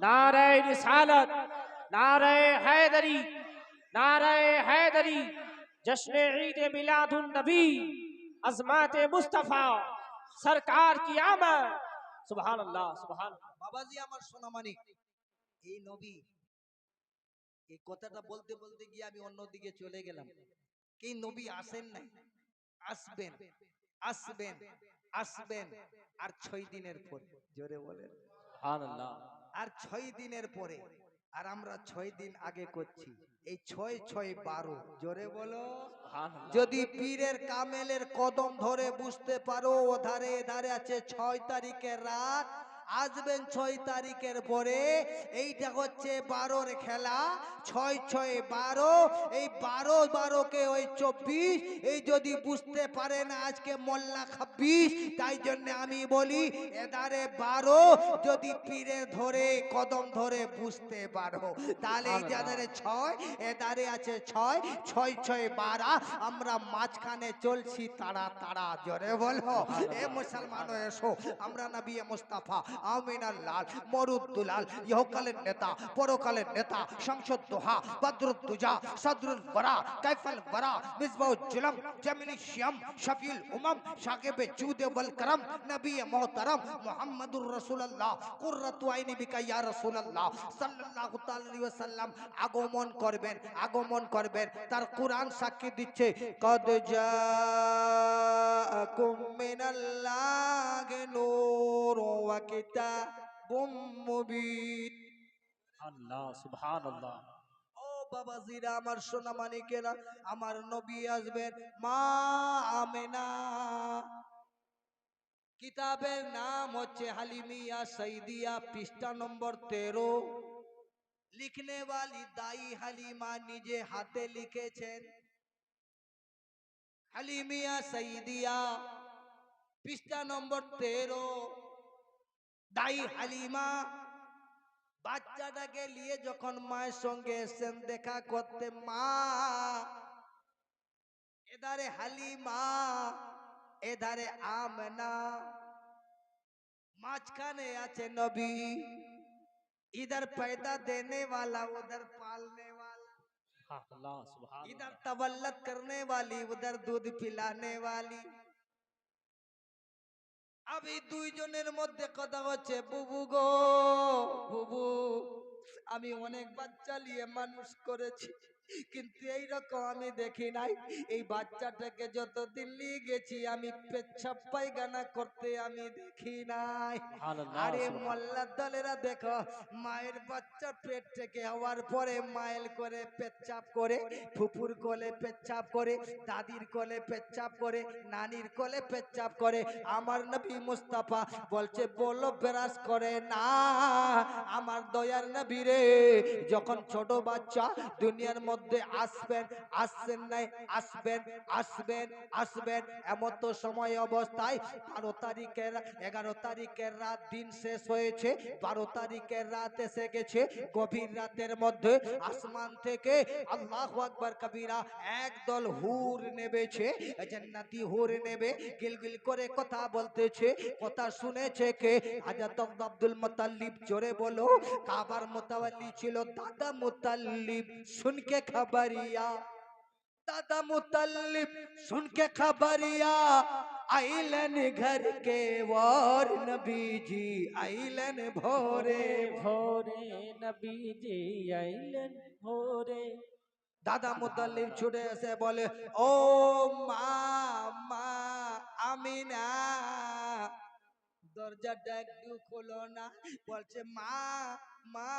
नारे रिसालत नारे हैदरी नारे हैदरी जश्न ईद मिलादुन नबी अज़मत मुस्तफ़ा सरकार की आमद सुभान अल्लाह सुभान বাবাজি আমার সোনামানিক এই নবী এই কথাটা বলতে বলতে গিয়ে আমি অন্যদিকে চলে গেলাম কি নবী আসেন নাই আসবেন আসবেন আসবেন আর 6 দিনের পরে জোরে বলেন सुभान अल्लाह আর 6 দিনের পরে আর আমরা 6 দিন আগে করছি এই 6 6 12 জোরে বলো सुभान अल्लाह যদি পীরের কামেলের কদম ধরে বুঝতে পারো ওধারে এধারে আছে 6 তারিখের রাত আসবেন 6 তারিখের পরে এইটা হচ্ছে 12-র খেলা 6 6 12 এই 12 12 কে ওই 24 এই যদি বুঝতে পারে না আজকে মোল্লা 26 তাই জন্য আমি বলি এধারে 12 যদি পীরের ধরে কদম ধরে বুঝতে পারো তাহলে এই যাদের 6 এধারে আছে 6 6 6 12 আমরা মাঝখানে চলছি তাড়া তাড়া জোরে বলো এ মুসলমান এসো আমরা নবী মুস্তাফা আমিনার লাল মরুদ্দুলাল ইহকালের নেতা পরকালের নেতা সংসদ দোহা বদরুদ্দুজা সদরুল বরা কাইফাল বরা মিসবাউল জুলম জামিলি শিয়াম শফিউল উমাম সাকিবে জুদে ওয়াল করম নবী মুহতারাম মুহাম্মদুর রাসূলুল্লাহ কুররাতু আইনি বিকা ইয়া রাসূলুল্লাহ সাল্লাল্লাহু তাআলা আলাইহি ওয়াসাল্লাম আগমন করবেন তার কুরআন সাক্ষী দিচ্ছে কদ জাআকুম মিনাল্লাহি নূর ওয়া কিতাবুম মুবিন अल्लाह सुभान अल्लाह ও বাবাজিরা আমার সোনা মানিকেরা আমার নবী আসবেন মা আমেনা কিতাবের নাম হচ্ছে হালিমিয়া সঈদিয়া পৃষ্ঠা নম্বর 13 লিখনে वाली দাই হালিমা নিজে হাতে লিখেছেন হালিমিয়া সঈদিয়া পৃষ্ঠা নম্বর 13 দাই হালিমা বাচ্চাটাকে নিয়ে যখন মায়ের সঙ্গে এসেন দেখা করতে মা এধারে হালিমা এধারে আমেনা মাঝখানে আছে নবী इधर पैदा देने वाला उधर पालने वाला अल्लाह सुभान इधर तवल्लत करने वाली उधर दूध पिलाने वाली अभी দুইজনের মধ্যে কথা হচ্ছে বুবু গো বুবু আমি অনেক বাচ্চা নিয়ে মানুষ করেছি কিন্তু এই রকম আমি দেখি নাই এই বাচ্চাটাকে যতদিন নিয়ে গেছি আমি পেচ্ছাপ পায়খানা করতে আমি দেখি নাই আরে মোল্লার দলেরা দেখো মায়ের বাচ্চা পেট থেকে হওয়ার পরে মায়ের কোলে পেচ্ছাপ করে ফুপুর কোলে পেচ্ছাপ করে দাদির কোলে পেচ্ছাপ করে নানির কোলে পেচ্ছাপ করে আমার নবী মুস্তাফা বলছে বলো বেরাস করে না আমার দয়ার নবী রে যখন ছোট বাচ্চা দুনিয়ার মধ্যে আসবেন আসছেন নাই আসবেন আসবেন আসবেন এমন তো সময় অবস্থায় 12 তারিখের 11 তারিখের রাত দিন শেষ হয়েছে 12 তারিখের রাত এসে গেছে গভীর রাতের মধ্যে আসমান থেকে আল্লাহু আকবার কবীরা একদল হুর নেমেছে জান্নাতি হুর নেবে গিলগিল করে কথা বলতেছে কথা শুনেছে কে হযরত আব্দুল মুত্তালিব জোরে বলো কাবার মুতাওয়াল্লি ছিল দাদা মুত্তালিব सुन के खबरिया दादा मुतल्लिब सुन के खबरिया आइलन घर के वार नबी जी आइलन भोरे भोरे नबी जी आइलन भोरे दादा मुतल्लिब छुटे से बोले ओ মা আমিনা দরজাটা একটু খোলো না বলছে মা মা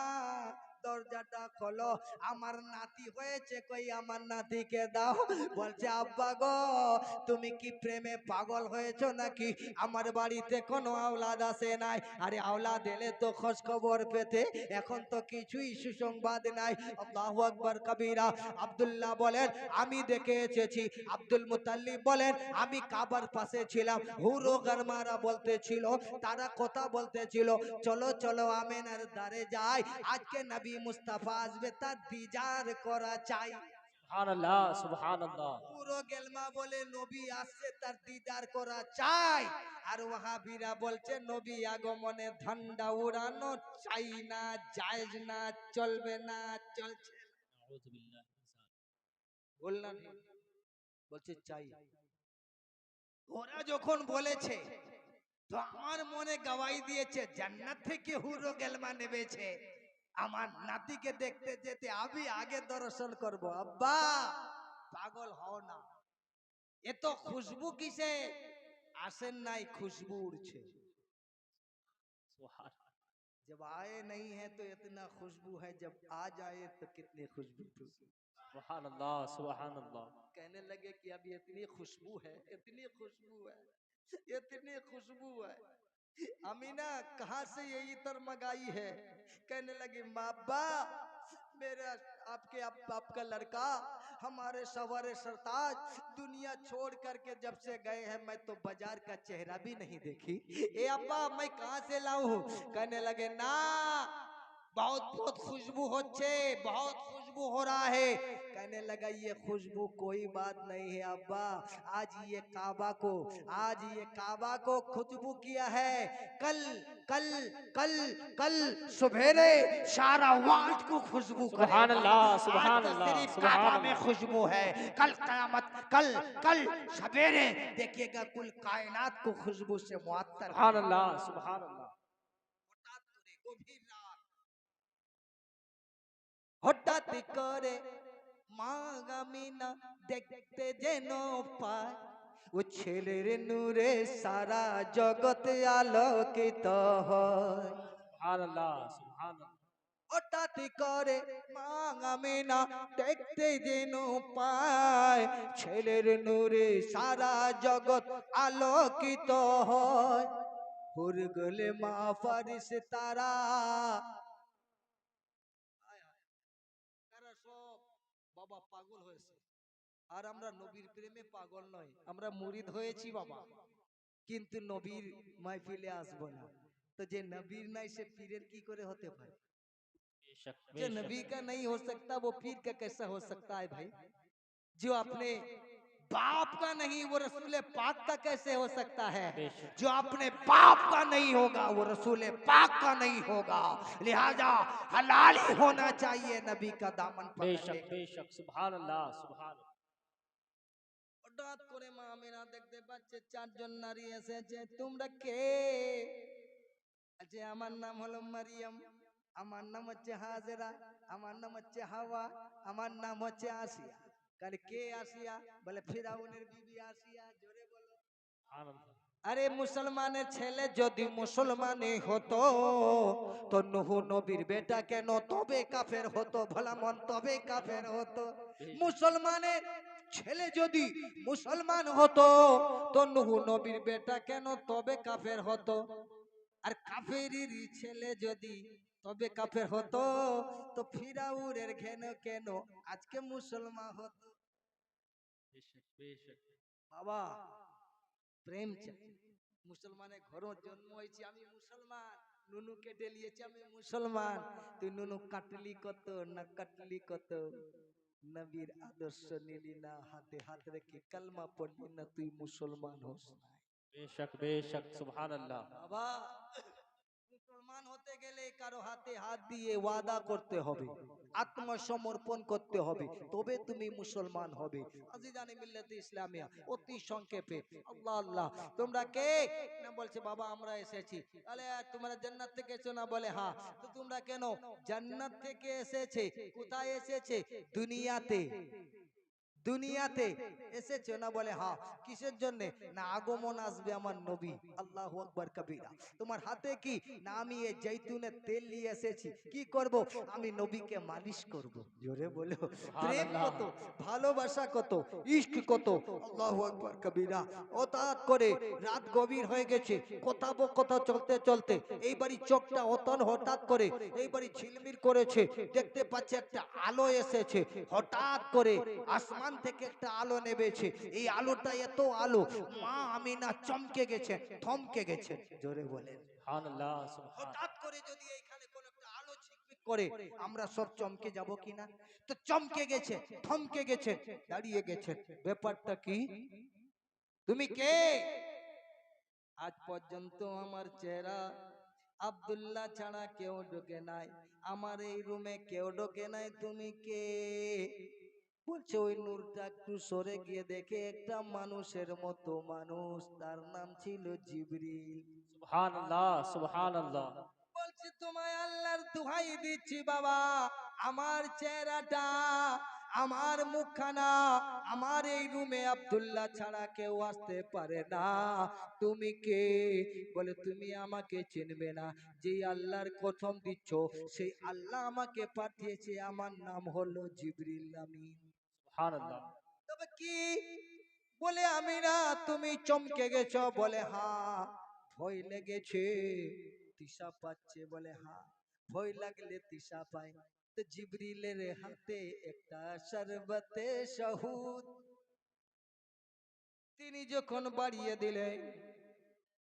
দরজাটা খোলো, আমার নাতি হয়েছে, কই আমার নাতিকে দাও। বলছে আব্বা গো তুমি কি প্রেমে পাগল হয়েছো নাকি? আমার বাড়িতে কোনো আওলাদ আসে নাই। আরে আওলাদ এলে তো খোঁজ খবর পেতে, এখন তো কিছুই সুসংবাদ নাই। আল্লাহু আকবার কবীরা। আব্দুল্লাহ বলেন আমি দেখে এসেছি। আব্দুল মুতাল্লিব বলেন আমি কাবার পাশে ছিলাম। হুরো গারমারা বলতেছিল, তারা কথা বলতেছিল, চলো চলো আমেনার দ্বারে যাই, আজকে নবী মুস্তাফা আসবে, তার দিদার করা চাই। সুবহানাল্লাহ সুবহানাল্লাহ। পুরো গেলমা বলে নবী আসছে, তার দিদার করা চাই। আর ওয়াহাবিরা বলছে নবী আগমনে ঠান্ডা উড়ানো চাই না, জায়েজ না, চলবে না, চলছে না। আউযু বিল্লাহি মিন যালিক। বললাম বলছে চাই। ওরা যখন বলেছে তো আমার মনে গাওয়াই দিয়েছে জান্নাত থেকে হুরো গেলমা নেমেছে, আমার নাতিকে দেখতে যেতে আমি আগে দর্শন করব। আব্বা পাগল হও না, এ তো খুশবু কিসে আসেন নাই, খুশবু উড়ছে। সুবহানাল্লাহ जब आए नहीं है तो इतना खुशबू है, जब आ जाए तो कितनी खुशबू होगी। সুবহানাল্লাহ সুবহানাল্লাহ। कहने लगे कि अभी इतनी खुशबू है, इतनी खुशबू है, इतनी खुशबू है, अमीना कहाँ से ये इतर मंगाई है? कहने लगी माबा मेरा आपका लड़का हमारे सवारे सरताज दुनिया छोड़ करके जब से गए हैं, मैं तो बाजार का चेहरा भी नहीं देखी। ए अब्बा मैं कहाँ से लाऊं? कहने लगे ना बहुत बहुत खुशबू होच्छे, बहुत खुशबू हो रहा है। कहने लगा ये खुशबू कोई बात नहीं है अब्बा, आज ये काबा को खुशबू किया है, कल कल कल कल सुबेरे सारा वर्ल्ड को खुशबू करेगा। सुबहानल्लाह, आज तो सुबहानल्लाह, सिर्फ काबा सुबहानल्लाह। में खुशबू है, कल कयामत कल कल सवेरे देखिएगा कुल कायनात को खुशबू से मुअत्तर সুবহানাল্লাহ সুবহানাল্লাহ। गभीर रात হঠাৎ করে মা আমিনা দেখতে যেন পায়, ও ছেলের নূরে সারা জগৎ আলোকিত হয়। সুবহানাল্লাহ সুবহানাল্লাহ। হঠাৎ করে মা আমিনা দেখতে যেন পায়, ছেলের নূরে সারা জগৎ আলোকিত হয়। হুর গলে মা ফারিস্তারা, তারা সব বাবা পাগল হয়েছে। আর আমরা নবীর প্রেমে পাগল নয়, আমরা মুরিদ হয়েছি বাবা, কিন্তু নবীর মাহফিলে আসবো না। তো যে নবীর নাই সে পীরের কি করে হতে পারে? बेशक जो बेशक। नबी का नहीं हो सकता वो पीर का कैसा हो सकता है भाई? जो अपने बाप का नहीं वो रसूल पाक का कैसे हो सकता है? बेशक। जो अपने बाप का नहीं होगा वो रसूल पाक का नहीं होगा। लिहाजा हलाल ही होना चाहिए नबी का दामन पकड़ने बेशक का। बेशक। सुबहानल्लाह सुबहानल्लाह। হঠাৎ করে মা আমিনা দেখতে পাচ্ছে চারজন নারী এসেছে। তোমরা কে? আচ্ছা আমার নাম হলো মারিয়াম, আমার নাম হচ্ছে হাজেরা, আমার নাম হচ্ছে হাওয়া, আমার নাম হচ্ছে আসিয়া। কালে কে আসিয়া? বলে ফিরাউনের বিবি আসিয়া। জোরে বলো। সুবহানাল্লাহ। আরে মুসলমানের ছেলে যদি মুসলমানই হতো তো নূহ নবীর বেটা কেন তবে কাফের হতো? ভোলা মন তবে কাফের হতো। মুসলমানের ছেলে যদি মুসলমান হতো তো নূহ নবীর বেটা কেন তবে কাফের হতো? আর কাফেরেরই ছেলে যদি তবে কাফের হতো তো ফিরাউনের ঘেন কেন আজকে মুসলমান হতো? बेशक बेशक। বাবা প্রেম চাই। মুসলমানের ঘরও জন্ম হয়েছি, আমি মুসলমান। নুনুকে ডেলিয়েছি আমি মুসলমান। তুই নুনু কাটলি কত না কাটলি কত, নবীর আদর্শ নিলি না, হাতে হাত রেখে কালমা পড়লি না, তুই মুসলমান হোস না। बेशक बेशक। सुबहानल्लाह। বাবা মুসলমান হতে গেলে কারো হাতে হাত দিয়ে ওয়াদা করতে হবে, আত্মসমর্পণ করতে হবে, তবে তুমি মুসলমান হবে। আজিজানে মিল্লাতে ইসলামিয়া অতি সংক্ষেপে আল্লাহ আল্লাহ তোমরা কে? না বলছে বাবা আমরা এসেছি। তাহলে তোমরা জান্নাত থেকে এসেছো না? বলে হ্যাঁ। তো তোমরা কেন জান্নাত থেকে এসেছে? কোথায় এসেছে? দুনিয়াতে। দুনিয়াতে এসেছো না? বলে হ্যাঁ। কিসের জন্য? না আগমন আসবে আমার নবী। আল্লাহু আকবার কবীরা। তোমার হাতে কি? না আমি এই জৈতুনের তেল নিয়ে এসেছি। কি করব? আমি নবীকে মালিশ করব। জোরে বলো। প্রেম সুবহানাল্লাহ। কত, ভালোবাসা কত, ইশক কত। আল্লাহু আকবার কবীরা। হঠাৎ করে রাত গভীর হয়ে গেছে, কথা চলতে চলতে এইবারই চোখটা অতন হঠাৎ করে এইবারই ঝিলমিল করেছে, দেখতে পাচ্ছে একটা আলো এসেছে। হঠাৎ করে আসমান থেকে একটা আলো নেমেছে। এই আলোটা এত আলো, মা আমিনা চমকে গেছে, থমকে গেছে। জোরে বলেন। সুবহানাল্লাহ, সুবহান। হঠাৎ করে যদি এইখানে কোন একটা আলো ঝিকমিক করে, আমরা সব চমকে যাব কিনা? তো চমকে গেছে, থমকে গেছে, দাঁড়িয়ে গেছে। ব্যাপারটা কি? তুমি কে? আজ পর্যন্ত আমার চেহারা আব্দুল্লাহ ছাড়া কেউ ঢোকে নাই, আমার এই রুমে কেউ ঢোকে নাই, তুমি কে? বলছে ওই নূরটা একটু সরে গিয়ে দেখে একটা মানুষের মতো মানুষ, তার নাম ছিল জিবরিল। সুবহানাল্লাহ, সুবহানাল্লাহ। বলছে তোমায় আল্লাহর দোহাই দিচ্ছি বাবা, আমার চেহারাটা, আমার মুখখানা, আমার এই রুমে আব্দুল্লাহ ছাড়া কেউ আসতে পারে না। তুমি কে? বলে তুমি আমাকে চিনবে না, যেই আল্লাহর কথম দিচ্ছ সেই আল্লাহ আমাকে পাঠিয়েছে, আমার নাম হলো জিবরিল আমিন। সুবহানাল্লাহ। তবে কি? বলে আমিনা তুমি চমকে গেছো? বলে হ্যাঁ। ভয় লেগেছে, তৃষা পাচ্ছে? বলে হ্যাঁ। ভয় লাগলে তৃষা পায়। তো জিবরিলের হাতে একটা শরবতে শাহুদ তিনি যখন বাড়িয়ে দিলেন,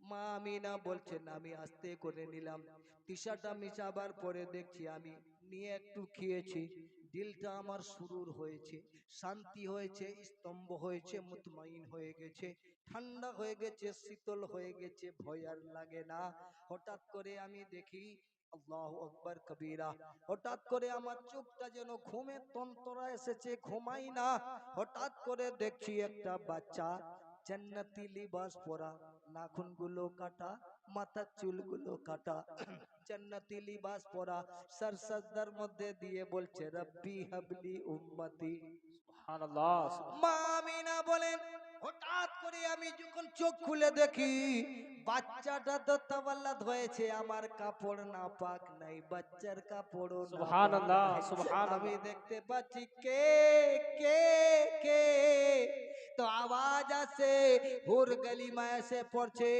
মা আমিনা বলছেন আমি আস্তে করে নিলাম, তৃষাটা মিশাবার পরে দেখছি আমি নিয়ে একটু খেয়েছি, দিলটা আমার সুরুর হয়েছে, শান্তি হয়েছে, স্তম্ভ হয়েছে, মুতমাইন হয়ে গেছে, ঠান্ডা হয়ে গেছে, শীতল হয়ে গেছে, ভয় আর লাগে না। হঠাৎ করে আমি দেখি, আল্লাহু আকবার কবীরা, হঠাৎ করে আমার চোখটা যেন ঘুমে তন্তরা এসেছে, ঘুমাই না। হঠাৎ করে দেখছি একটা বাচ্চা জান্নাতি লিবাস পরা, নাখুন গুলো কাটা, মাথার চুলগুলো কাটা, জান্নাতি লিবাস পরা, সর সজদার মধ্যে দিয়ে বলছে রব্বি হাবলি উম্মতি। সুবহানাল্লাহ, মা আমিনা বলেন হঠাৎ করে আমি যখন চোখ খুলে দেখি বাচ্চাটা তো তাওয়াল্লাদ হয়েছে, আমার কাপড় না পাক নাই, বাচ্চার কাপড়ও না পাক সুবহানাল্লাহ, নাই। আমি সুবহানাল্লাহ। দেখতে পাচ্ছি কে কে কে, তো আওয়াজ আসে, হুর গলি में ऐसे পড়ছে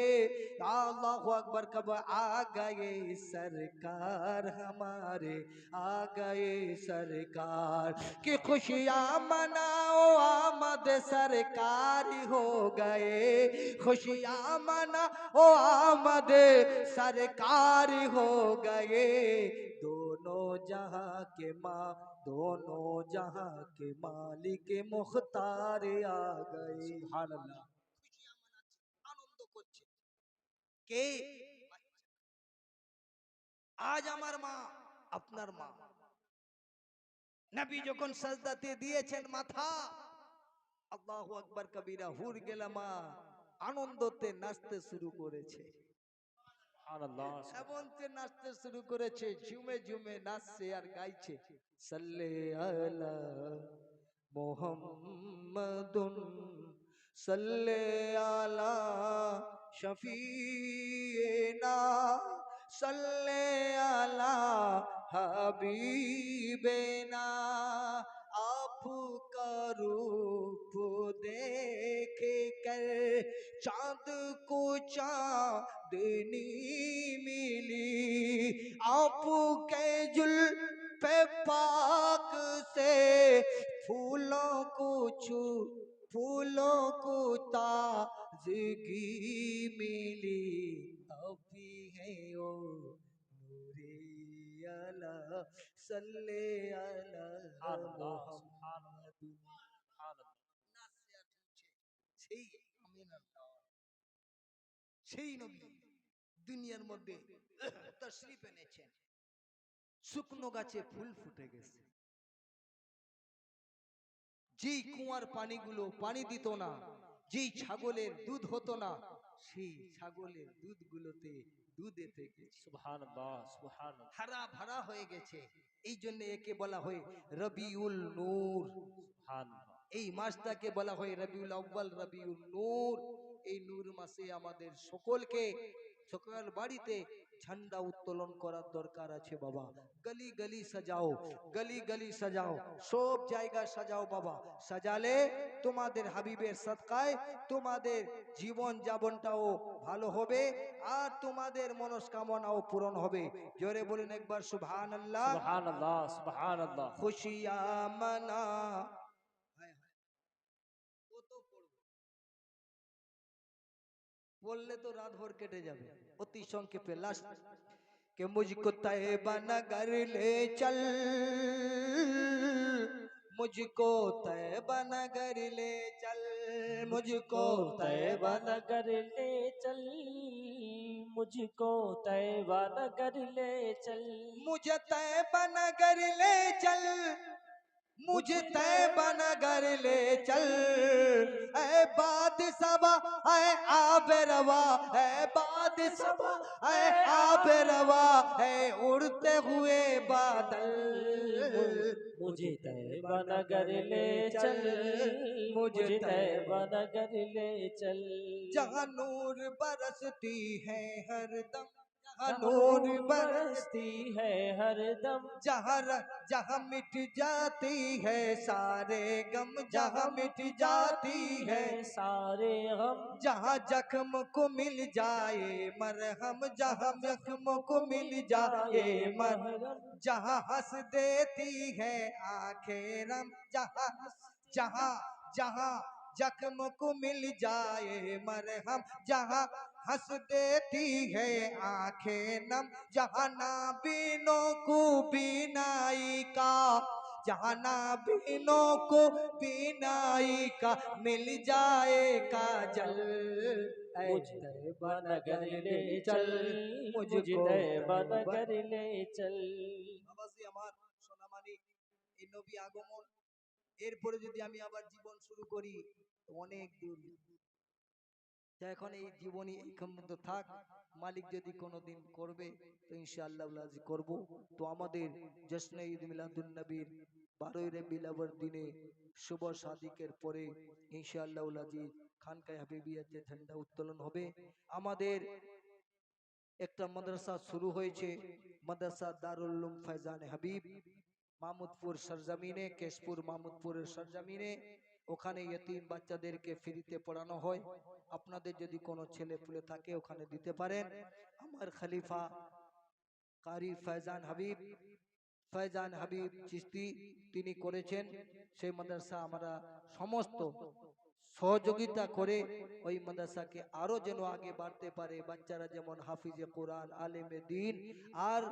আল্লাহু আকবার, কব আ গয়ে সরকার हमारे आ गए सरकार की खुशियां मनाओ, आमद सरकार हो गए, खुशियां मनाओ, आमद सरकार हो गए, दोनों जहां के माँ, दोनों जहां के मालिक मुख्तार आ गए। সুবহানাল্লাহ। খুশিয়া মানাচ্ছে, আনন্দ করছে। কে? আজ আমার মা, আপনার মা, নবী যখন সাজদাতে দিয়েছেন মাথা, আল্লাহু আকবার কবীরা, হুর গেলা মা আনন্দতে নাচতে শুরু করেছে। সুবহানাল্লাহ, এমন যে নাচতে শুরু করেছে, ঝুমে ঝুমে নাচছে আর গাইছে, সাল্লে আলা মুহাম্মাদুন, সাল্লে আলা শফিনা, সাল্লে আলা হাবিবেনা, आपका रूप देख कर चांद को चांदनी मिली, आपके जुल्फे पाक से फूलों को छू, फूलों को ताजगी मिली, अभी है ओ नूरे अला, सल्ले अला সুবহানাল্লাহ, মুহাম্মাদ। সুবহানাল্লাহ। নাচছে আর ঝুমছে, সেই আমিনার দাওয়াত, সেই নবী দুনিয়ার মধ্যে তশরিফ এনেছেন। শুকনো গাছে ফুল ফুটে গেছে, যেই কুয়ার পানিগুলো পানি দিত না, যেই ছাগলের দুধ হতো না, সেই ছাগলের দুধগুলোতে দুধ এসে গেছে, সুবহানাল্লাহ, সুবহানাল্লাহ। হারা ভরা হয়ে গেছে। এই জন্য একে বলা হয় রবিউল নূর। সুবহানাল্লাহ। এই মাসটাকে বলা হয় রবিউল আউয়াল, রবিউল নূর। এই নূর মাসে আমাদের সকলকে সকল বাড়িতে ঝান্ডা উত্তোলন করার দরকার আছে বাবা। গলি গলি সাজাও, গলি গলি সাজাও, সব জায়গা সাজাও বাবা। সাজালে তোমাদের হাবিবের সদকায় তোমাদের জীবন যাপনটাও ভালো হবে আর তোমাদের মনস্কামনাও পূরণ হবে। জোরে বলুন একবার সুবহানাল্লাহ। সুবহানাল্লাহ, সুবহানাল্লাহ। খুশিয়া মানা। কত পড়বো? বললে তো রাত ভর কেটে যাবে। অতি সংক্ষেপে লাস্ট कि मुझको तैबा नगर ले चल, मुझको तैबा नगर ले चल, मुझको तैबा तैबा नगर ले चल, मुझको तैबा नगर ले चल, मुझे तैबा नगर ले चल, मुझे तैबा नगर ले चल। ऐ बाद सबा ऐ आब रवा, ऐ बाद सबा ऐ आब रवा, ऐ उड़ते हुए बादल। मुझे तैबा नगर ले चल, मुझे तैबा नगर ले चल। जहाँ नूर बरसती है हरदम, जहाँ नूर बरसती बरसती है हरदम, जहाँ मिट जाती है सारे गम, जहाँ मिट जाती है सारे हम, जहाँ जख्म को मिल जाए मरहम, जहाँ जख्म को मिल जाए मरहम, जहाँ हंस देती है आंखें रम, जहाँ जहाँ जख्म को मिल जाए मरहम, जहाँ हंस देती है आंखें नम, जहाँ नाबीनों को बीनाई का, जहाँ नाबीनों को बीनाई का मिल जाए काजल। मुझे तैबा नगर ले चल, मुझे तैबा नगर ले चल। বাবাজি আমার সোনামানি, এই নবী আগমন এরপরে যদি আমি আবার জীবন শুরু করি তো অনেক দূর। তা এখন এই জীবনী এইখান মধ্যে থাক, মালিক যদি কোনোদিন করবে তো ইনশাআল্লাহ করব। তো আমাদের জশ্নে ঈদ মিলাদুন নবীর 12ই রবিউল আউয়াল দিনে শুভ সাদিকের পরে ইনশাআল্লাহ খানকায়ে হাবিবিয়াতে ঝান্ডা উত্তোলন হবে। আমাদের একটা মাদ্রাসা শুরু হয়েছে, মাদ্রাসা দারুল উলুম ফয়জান হাবিব, মাহমুদপুর সরজমিনে, কেশপুর মাহমুদপুরের সরজমিনে। ওখানে ইয়তীম বাচ্চাদেরকে ফ্রিতে পড়ানো হয়। আপনাদের যদি কোনো ছেলে পুলে থাকে ওখানে দিতে পারেন। আমার খলিফা কারি ফয়জান হাবিব চিশতি তিনি করেছেন। সেই মাদ্রাসা আমরা সমস্ত সহযোগিতা করে ওই মাদ্রাসাকে আরো যেন আগে বাড়তে পারে, বাচ্চারা যেমন হাফিজে কোরআন, আলেমে দ্বীন আর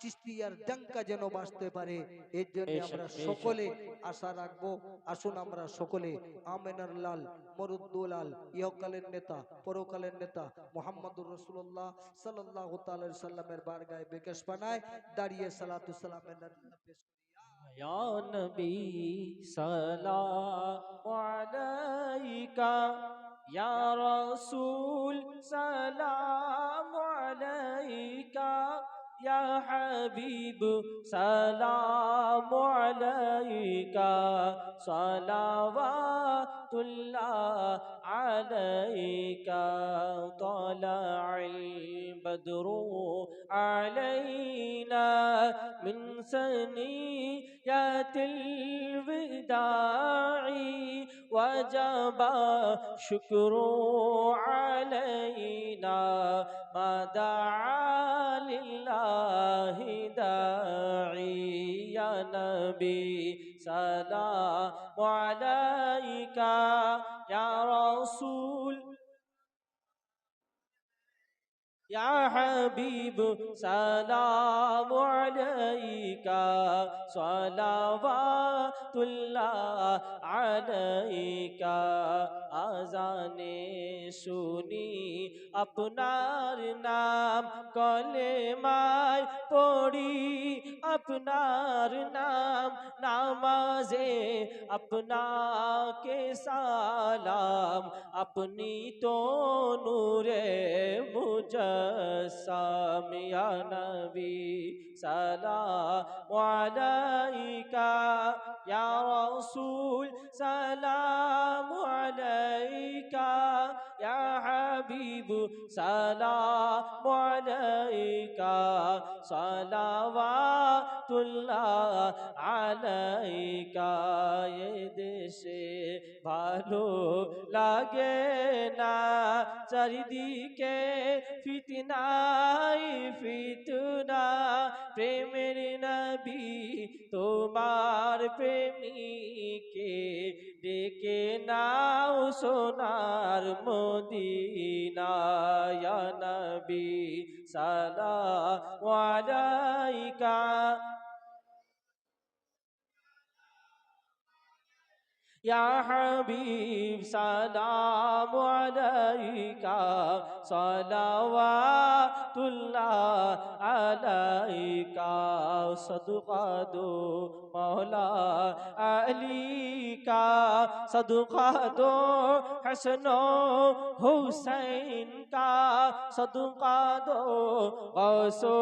চিশতিয়ার ডঙ্কা যেন বাঁচতে পারে, এর জন্য আমরা সকলে আশা রাখবো। আসুন আমরা সকলে আমিনার লাল মরুদ্দুলাল, ইহকালের নেতা পরকালের নেতা মুহাম্মদুর রাসূলুল্লাহ সাল্লাল্লাহু তাআলা আলাইহি সাল্লামের বারগায়ে বেকেশ বানায় দাঁড়িয়ে সালাতু সালামের নাযিলা পেশ করি। या नबी सलाम अलैका, या रसूल सलाम अलैका, या हबीब सलाम अलैका, सलावतुल्लाह अलैका, तलअल बद्रु अलैना मिन सनियतिल विदाई, वजब शुक्रु अलैना मा दआ लिल्लाहि दाई। या नबी सलाम अलैका, या रसूल या हबीब सलाम अलैका, सलावतुल्लाह अलैका। आजाने सुनी আপনার নাম, কলেমায় পড়ি আপনার নাম, নামাজে আপনাকে সালাম, আপনি তো নূরে মুজাসসাম। ইয়া নবী সালাম আলাইকা, या रसूल सलाम अलैका या हबीब सलाम अलैका सलावातुल्लाह अलैका ये देशे ভালো লাগে না চারিদিকে ফিতনাই ফিতনা প্রেমের নবী তোমার প্রেমিকে ডেকে নাও সোনার মদিনা ইয়া নবী সালামু আলাইকা या हबीब सलाम अलैका सलावातुल्लाह अलैका सदका दो मौला अली का सदका दो हसनो हुसैन का सदका दो गौसो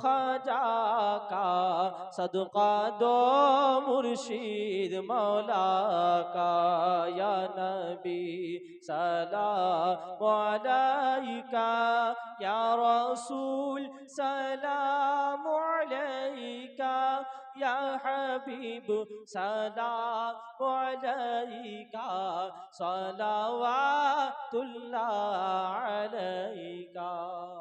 ख्वाजा का सदका दो मुर्शिद मौला का या नबी सलाम अलैका या रसूल सलाम अलैका या हबीब सलाम अलैका सलावातुल्लाह अलैका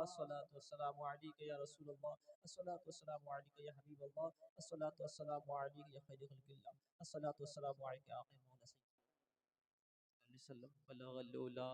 अस्सलातु वस्सलामु अलैका या रसूलल्लाह अस्सलातु वस्सलामु अलैका या हबीबल्लाह अस्सलातु वस्सलामु अलैका या खैर खल्किल्लाह अस्सलातु वस्सलामु अलैका या आखिर मौला सल्लल्लाहु अलैहि वसल्लम बलगल उला